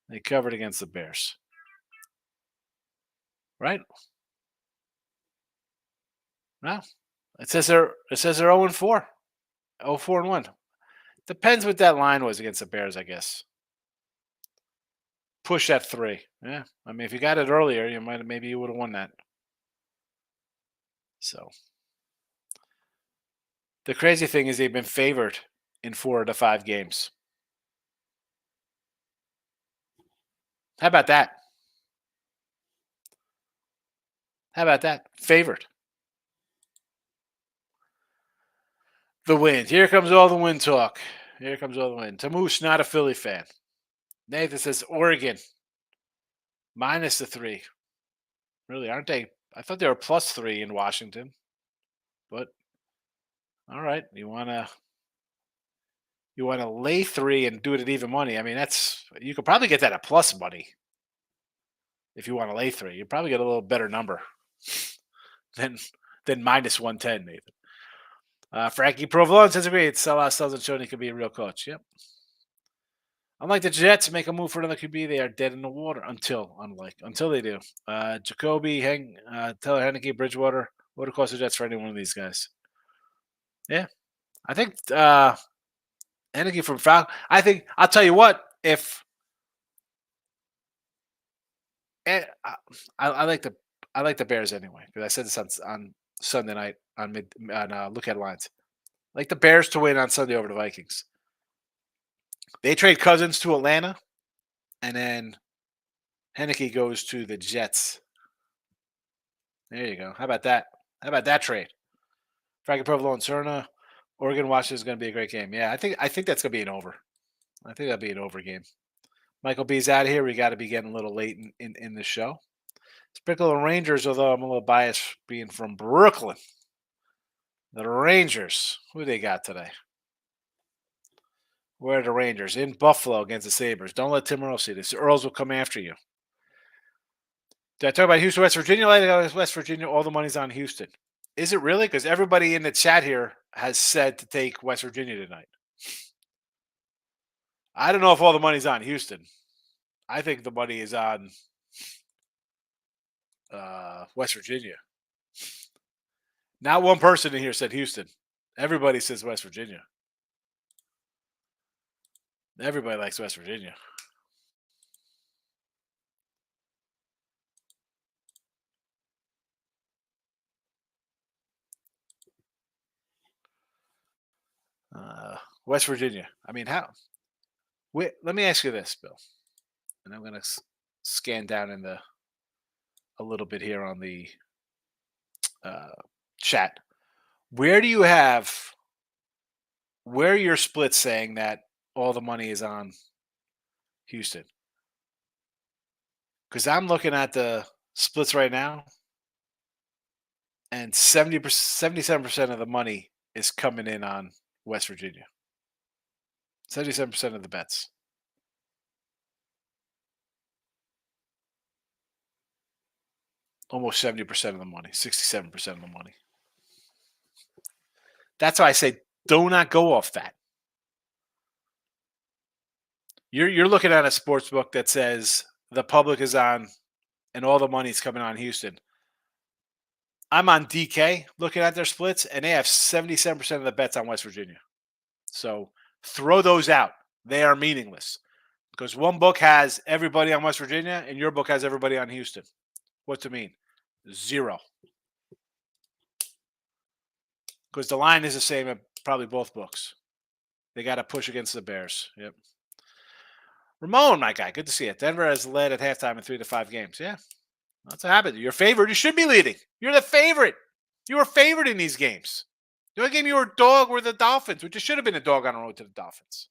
They covered against the Bears. Right? No. It says they're 0-4. Oh, 4-1. Depends what that line was against the Bears, I guess. Push that 3. Yeah. I mean, if you got it earlier, maybe you would have won that. So the crazy thing is they've been favored in 4 of the 5 games. How about that? How about that? Favored. The wind. Here comes all the wind talk. Here comes all the wind. Tamush, not a Philly fan. Nathan says Oregon minus the 3. Really, aren't they? I thought they were +3 in Washington. But all right, you wanna lay 3 and do it at even money. I mean, you could probably get that at plus money if you want to lay 3. You probably get a little better number than minus 110, Nathan. Frankie Provolone says agreed. Salah still hasn't shown he could be a real coach. Yep. Unlike the Jets, make a move for another QB, they are dead in the water until they do. Jacoby, Taylor Henneke, Bridgewater. What would it cost the Jets for any one of these guys? Yeah, I think Henneke from Falcon. I think I'll tell you what. If I, I like the Bears anyway because I said this on Sunday night on Look at Lines. I like the Bears to win on Sunday over the Vikings. They trade Cousins to Atlanta, and then Henneke goes to the Jets. There you go. How about that? How about that trade? Frankie Provolone, Cerna, Oregon, Washington is going to be a great game. Yeah, I think that's going to be an over. I think that'll be an over game. Michael B's out of here. We got to be getting a little late in the show. Sprinkle the Rangers, although I'm a little biased being from Brooklyn. The Rangers. Who they got today? Where are the Rangers? In Buffalo against the Sabres. Don't let Tim Earl see this. The Earls will come after you. Did I talk about Houston, West Virginia? West Virginia, all the money's on Houston. Is it really? Because everybody in the chat here has said to take West Virginia tonight. I don't know if all the money's on Houston. I think the money is on West Virginia. Not one person in here said Houston. Everybody says West Virginia. Everybody likes West Virginia. West Virginia. I mean, how? Wait, let me ask you this, Bill. And I'm going to scan down a little bit here on the chat. Where are your splits saying that all the money is on Houston? Because I'm looking at the splits right now, and 77% of the money is coming in on West Virginia. 77% of the bets. Almost 70% of the money, 67% of the money. That's why I say do not go off that. You're looking at a sports book that says the public is on and all the money's coming on Houston. I'm on DK looking at their splits, and they have 77% of the bets on West Virginia. So throw those out. They are meaningless because one book has everybody on West Virginia and your book has everybody on Houston. What's it mean? 0. Because the line is the same at probably both books. They got to push against the Bears. Yep. Ramon, my guy, good to see you. Denver has led at halftime in 3 to 5 games. Yeah, that's a habit. You're favored. You should be leading. You're the favorite. You were favored in these games. The only game you were a dog were the Dolphins, which should have been a dog on the road to the Dolphins.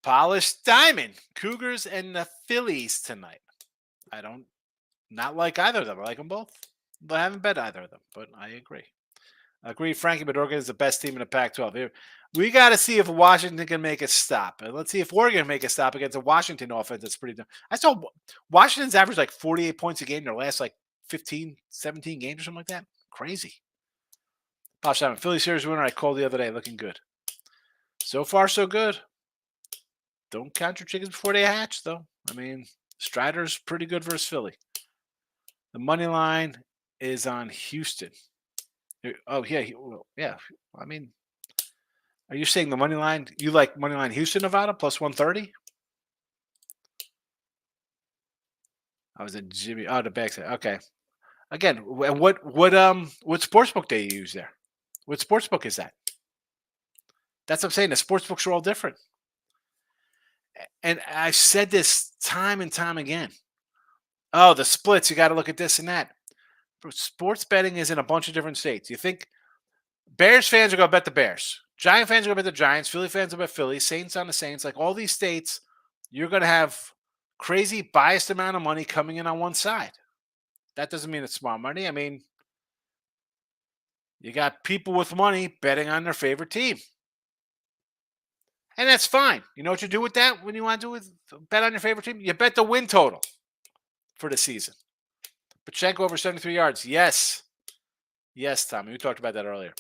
Polished diamond. Cougars and the Phillies tonight. I don't not like either of them. I like them both. But I haven't bet either of them, but I agree. Frankie, but Oregon is the best team in the Pac-12. Here, we got to see if Washington can make a stop. And let's see if Oregon can make a stop against a Washington offense that's pretty. I saw Washington's average like 48 points a game in their last like 15, 17 games or something like that. Crazy. Posh Diamond, Philly series winner. I called the other day, looking good. So far, so good. Don't count your chickens before they hatch, though. I mean, Strider's pretty good versus Philly. The money line is on Houston. Oh yeah, well, yeah. I mean, are you saying the money line? You like money line Houston, Nevada plus 130? I was at Jimmy. Oh, the backside. Okay. Again, and what sportsbook do you use there? What sportsbook is that? That's what I'm saying. The sportsbooks are all different. And I've said this time and time again. Oh, the splits. You got to look at this and that. Sports betting is in a bunch of different states. You think Bears fans are going to bet the Bears. Giant fans are going to bet the Giants. Philly fans will bet Philly. Saints on the Saints. Like all these states, you're going to have crazy biased amount of money coming in on one side. That doesn't mean it's smart money. I mean, you got people with money betting on their favorite team. And that's fine. You know what you do with that when you want to do with bet on your favorite team? You bet the win total for the season. Pachenko over 73 yards. Yes. Yes, Tommy. We talked about that earlier.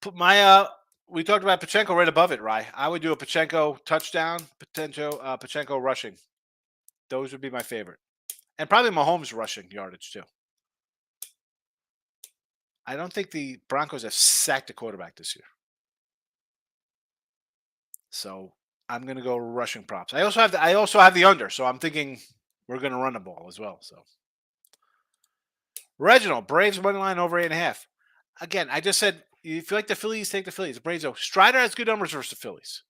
Put my we talked about Pachenko right above it, Rye. I would do a Pachenko touchdown, Pachenko rushing. Those would be my favorite. And probably Mahomes rushing yardage too. I don't think the Broncos have sacked a quarterback this year. So I'm going to go rushing props. I also have the under, so I'm thinking we're going to run the ball as well. So Reginald Braves money line over 8.5. Again, I just said if you like the Phillies, take the Phillies. The Braves, though, Strider has good numbers versus the Phillies.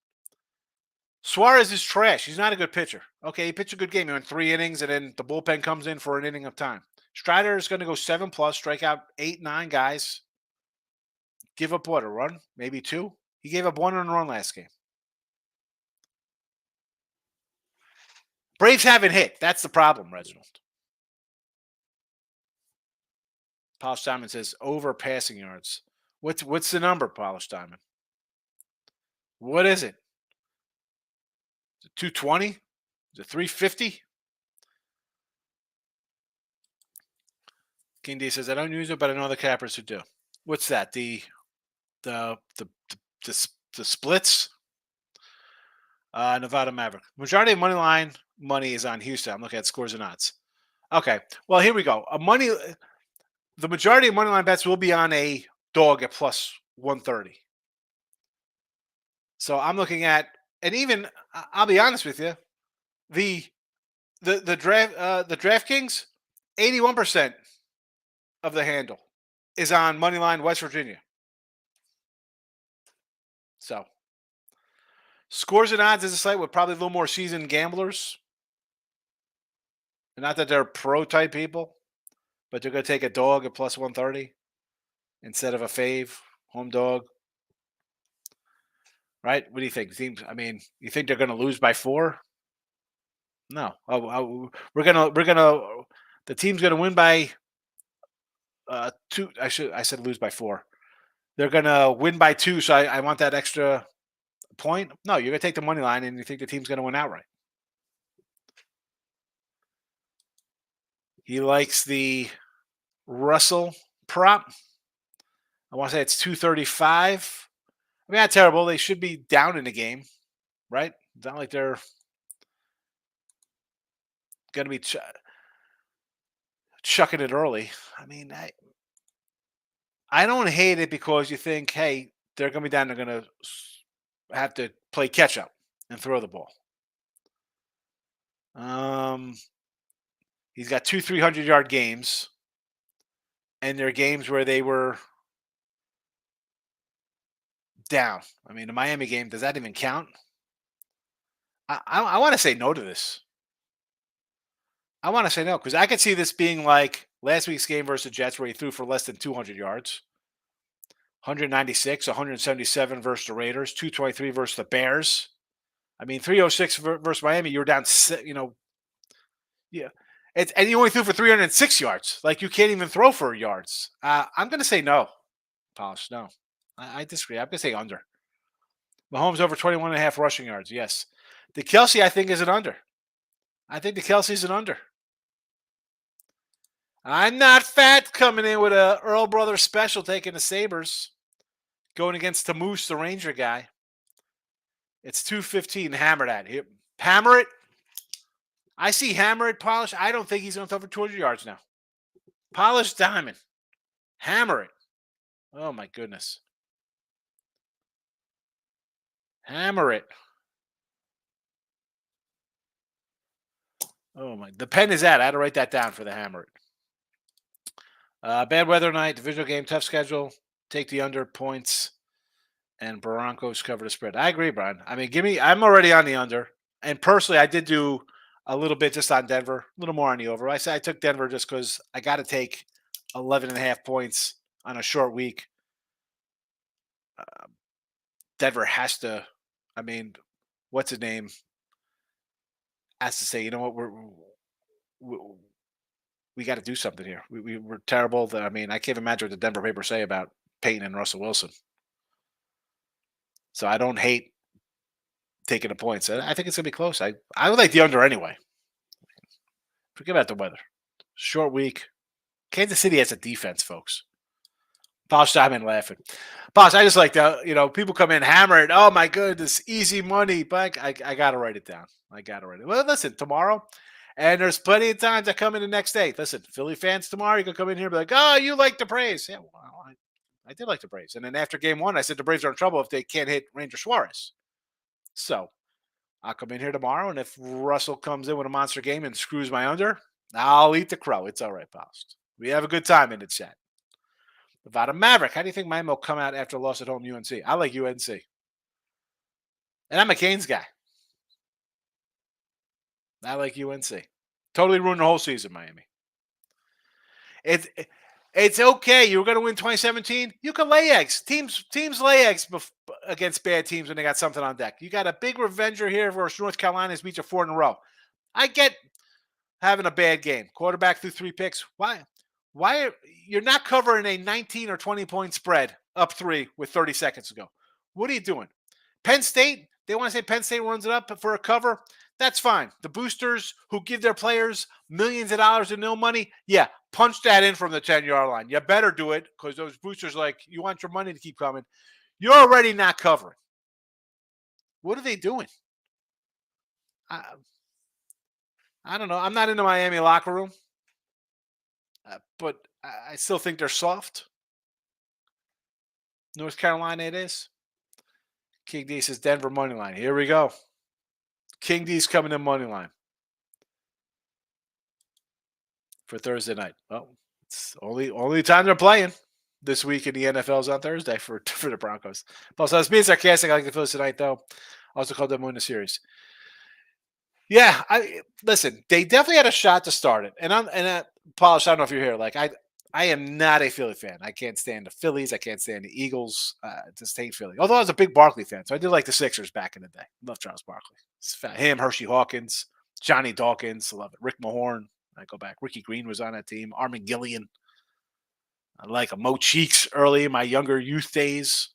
Suarez is trash. He's not a good pitcher. Okay, he pitched a good game. He went 3 innings, and then the bullpen comes in for an inning of time. Strider is going to go 7+, strike out 8, 9 guys. Give up what, a run? Maybe 2? He gave up 1 run last game. Braves haven't hit. That's the problem, Reginald. Polish Diamond says over passing yards. What's the number, Polish Diamond? What is it? Is it 220? Is it 350? King D says I don't use it, but I know the cappers who do. What's that? The splits? Nevada Maverick. Majority of money line money is on Houston. I'm looking at scores and odds. Okay. Well, here we go. The majority of money line bets will be on a dog at plus 130. So I'm looking at, and even I'll be honest with you, the DraftKings, 81% of the handle is on moneyline West Virginia. So scores and odds is a site with probably a little more seasoned gamblers. Not that they're pro type people, but they're going to take a dog at plus 130 instead of a fave home dog. Right? What do you think? I mean, you think they're going to lose by 4? No. The team's going to win by 2. I said lose by 4. They're going to win by 2, so I want that extra point. No, you're going to take the money line and you think the team's going to win outright. He likes the Russell prop. I want to say it's 235. I mean, not terrible. They should be down in the game, right? It's not like they're going to be chucking it early. I mean, I don't hate it because you think, hey, they're going to be down. They're going to have to play catch up and throw the ball. He's got 2 300-yard games, and they're games where they were down. I mean, the Miami game, does that even count? I want to say no to this. I want to say no because I could see this being like last week's game versus the Jets where he threw for less than 200 yards. 196, 177 versus the Raiders, 223 versus the Bears. I mean, 306 versus Miami, you're down, yeah. And you only threw for 306 yards. Like, you can't even throw for yards. I'm going to say no, Polish. No. I disagree. I'm going to say under. Mahomes over 21.5 rushing yards. Yes. The Kelsey, I think, is an under. I think the Kelsey's an under. I'm not fat coming in with a Earl Brothers special taking the Sabres. Going against the Moose, the Ranger guy. It's 215. Hammer that. Hammer it. I see hammer it, Polish. I don't think he's going to throw for 200 yards now. Polish Diamond. Hammer it. Oh my goodness. Hammer it. Oh my. The pen is out. I had to write that down for the hammer it. Bad weather night, divisional game, tough schedule. Take the under points, and Broncos cover the spread. I agree, Brian. I mean, give me. I'm already on the under, and personally, I did do a little bit just on Denver, a little more on the over. I said I took Denver just because I got to take 11.5 points on a short week. Denver has to. I mean, what's his name? Has to say, you know what, we, we got to do something here. We're terrible. I mean, I can't imagine what the Denver papers say about Peyton and Russell Wilson. So I don't hate taking the points. I think it's gonna be close. I would like the under anyway. Forget about the weather. Short week. Kansas City has a defense, folks. Paul Simon laughing. Boss, I just like to, people come in hammered. Oh my goodness, easy money. But I gotta write it down. I gotta write it. Well, listen, tomorrow, and there's plenty of times I come in the next day. Listen, Philly fans tomorrow, you can come in here and be like, oh, you like the Braves. Yeah, well, I did like the Braves. And then after game one, I said the Braves are in trouble if they can't hit Ranger Suarez. So I'll come in here tomorrow, and if Russell comes in with a monster game and screws my under, I'll eat the crow. It's all right, pals. We have a good time in the chat. Nevada Maverick. How do you think Miami will come out after a loss at home UNC? I like UNC. And I'm a Canes guy. I like UNC. Totally ruined the whole season, Miami. It's okay. You were going to win 2017. You can lay eggs. Teams lay eggs against bad teams when they got something on deck. You got a big revenger here versus North Carolina's beat you 4 in a row. I get having a bad game. Quarterback threw 3 picks. Why you're not covering a 19 or 20 point spread up 3 with 30 seconds to go? What are you doing? Penn State, they want to say Penn State runs it up for a cover. That's fine. The boosters who give their players millions of dollars and no money, yeah, punch that in from the 10-yard line. You better do it because those boosters you want your money to keep coming. You're already not covering. What are they doing? I don't know. I'm not in the Miami locker room, but I still think they're soft. North Carolina it is. King D says Denver money line. Here we go. King D's coming in money line for Thursday night. Well, it's only time they're playing this week in the NFL's on Thursday for the Broncos. But so I was being sarcastic. I like the Phillies tonight, though. Also called them win the series. Yeah, listen. They definitely had a shot to start it, Polish. I don't know if you're here. I am not a Philly fan. I can't stand the Phillies. I can't stand the Eagles. Just hate Philly. Although I was a big Barkley fan, so I did like the Sixers back in the day. Love Charles Barkley. Him, Hershey Hawkins, Johnny Dawkins. I love it. Rick Mahorn. I go back. Ricky Green was on that team. Armin Gillian. I like a Mo Cheeks early in my younger youth days.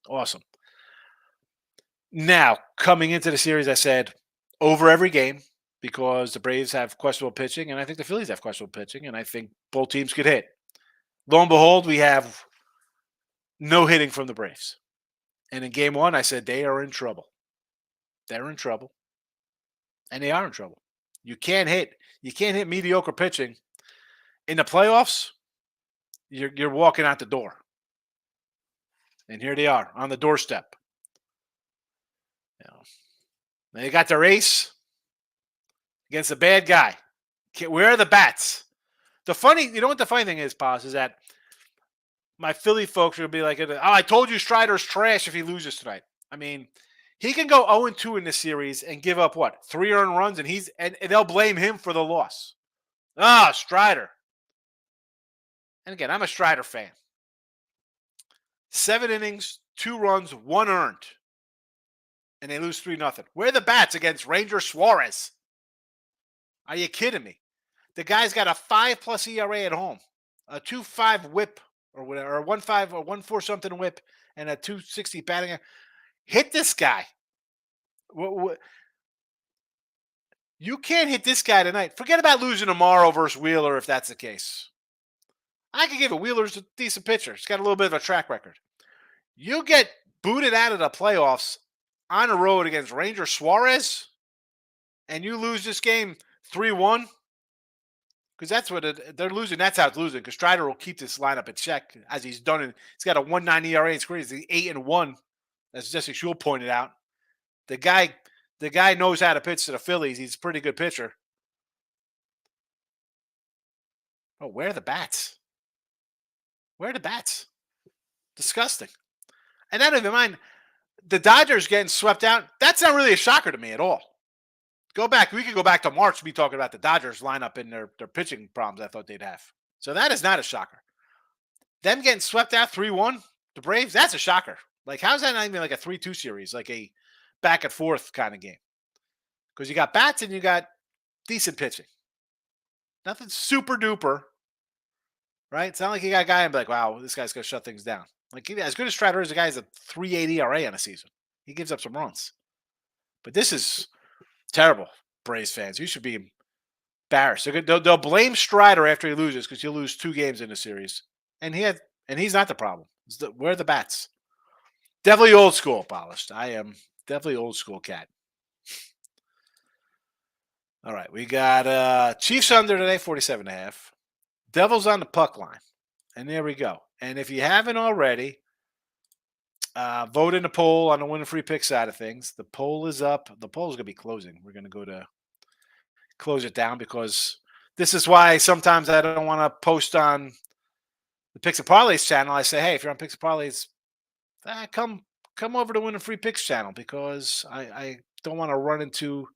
Awesome. Now, coming into the series, I said over every game because the Braves have questionable pitching, and I think the Phillies have questionable pitching, and I think both teams could hit. Lo and behold, we have no hitting from the Braves. And in game one, I said they are in trouble. They're in trouble. And they are in trouble. You can't hit mediocre pitching. In the playoffs, you're walking out the door. And here they are on the doorstep. They got their ace against a bad guy. Where are the bats? You know what the funny thing is, Paz, is that my Philly folks are going to be like, oh, I told you Strider's trash if he loses tonight. I mean, he can go 0-2 in this series and give up, 3 earned runs, and they'll blame him for the loss. Strider. And again, I'm a Strider fan. 7 innings, 2 runs, 1 earned. And they lose 3-0. Where are the bats against Ranger Suarez? Are you kidding me? The guy's got a 5+ ERA at home, a 2.5 whip or whatever, or 1.5 or 1.4 something whip, and a 2.60 batting. Hit this guy. You can't hit this guy tonight. Forget about losing tomorrow versus Wheeler if that's the case. I could give it. Wheeler's a decent pitcher. He's got a little bit of a track record. You get booted out of the playoffs on the road against Ranger Suarez, and you lose this game 3-1. because that's what they're losing. That's how it's losing. Because Strider will keep this lineup in check as he's done it. He's got a 1.9 ERA in his career. He's 8-1, as Jesse Shule pointed out. The guy knows how to pitch to the Phillies. He's a pretty good pitcher. Oh, where are the bats? Where are the bats? Disgusting. And I don't even mind the Dodgers getting swept out. That's not really a shocker to me at all. Go back. We could go back to March to be talking about the Dodgers lineup and their pitching problems I thought they'd have. So that is not a shocker. Them getting swept out 3-1, the Braves, that's a shocker. Like, how's that not even like a 3-2 series, like a back and forth kind of game? Because you got bats and you got decent pitching. Nothing super duper, right? It's not like you got a guy and be like, wow, this guy's going to shut things down. Like, as good as Strider is, the guy has a 3.80 ERA on a season. He gives up some runs. But this is terrible, Braves fans. You should be embarrassed. They'll blame Strider after he loses because he'll lose 2 games in the series. And he's not the problem. Where are the bats? Definitely old school, Polished. I am definitely old school cat. All right, we got Chiefs under today, 47.5. Devils on the puck line. And there we go. And if you haven't already, vote in the poll on the win and free pick side of things. The poll is up. The poll is going to be closing. We're going to go to close it down because this is why sometimes I don't want to post on the Picks and Parlays channel. I say, hey, if you're on Picks and Parlays, come over to Win and Free Picks channel because I don't want to run into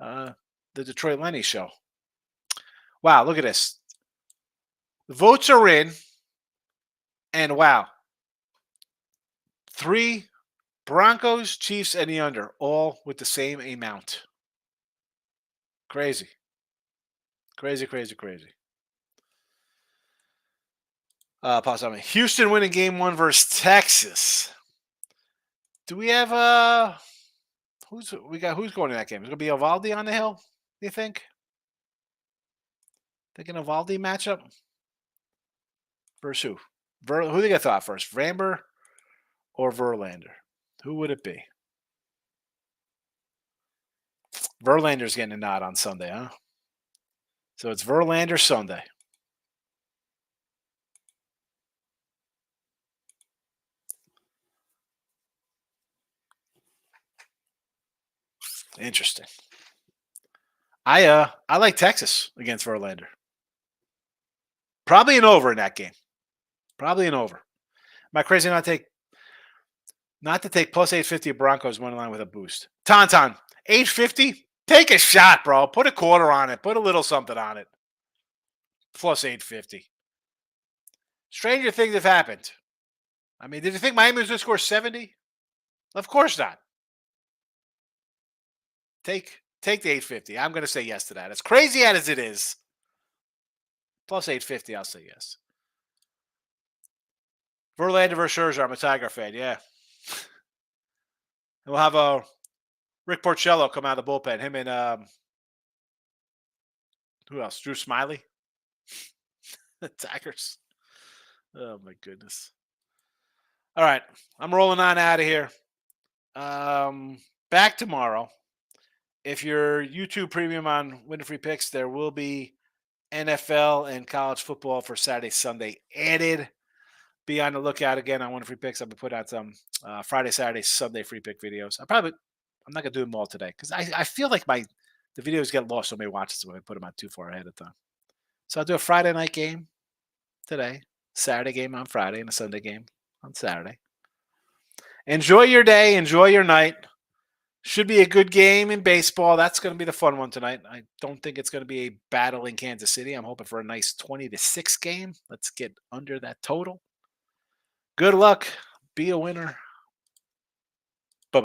the Detroit Lenny show. Wow, look at this. The votes are in, and wow. 3 Broncos, Chiefs, and the under, all with the same amount. Crazy. Crazy. Houston winning game 1 versus Texas. Do we have who's going in that game? Is it gonna be Evaldi on the hill? Do you think? Think an Evaldi matchup? Versus who? Who do you thought first? Vramber or Verlander? Who would it be? Verlander's getting a nod on Sunday, huh? So it's Verlander Sunday. Interesting. I like Texas against Verlander. Probably an over in that game. Probably an over. Am I crazy not to take plus 850 Broncos money line with a boost? Tauntaun, 850? Take a shot, bro. Put a quarter on it. Put a little something on it. Plus 850. Stranger things have happened. I mean, did you think Miami was going to score 70? Of course not. Take the 850. I'm going to say yes to that. As crazy as it is, plus 850, I'll say yes. Verlander versus Scherzer. I'm a Tiger fan, yeah. And we'll have a Rick Porcello come out of the bullpen. Him and who else? Drew Smiley? The Tigers. Oh, my goodness. All right. I'm rolling on out of here. Back tomorrow. If you're YouTube Premium on Win Free Picks, there will be NFL and college football for Saturday, Sunday added. Be on the lookout again on Win Free Picks. I'll be putting out some Friday, Saturday, Sunday free pick videos. I'm not gonna do them all today because I feel like the videos get lost so many watches when I put them out too far ahead of time. So I'll do a Friday night game today, Saturday game on Friday, and a Sunday game on Saturday. Enjoy your day. Enjoy your night. Should be a good game in baseball. That's going to be the fun one tonight. I don't think it's going to be a battle in Kansas City. I'm hoping for a nice 20-6 game. Let's get under that total. Good luck. Be a winner.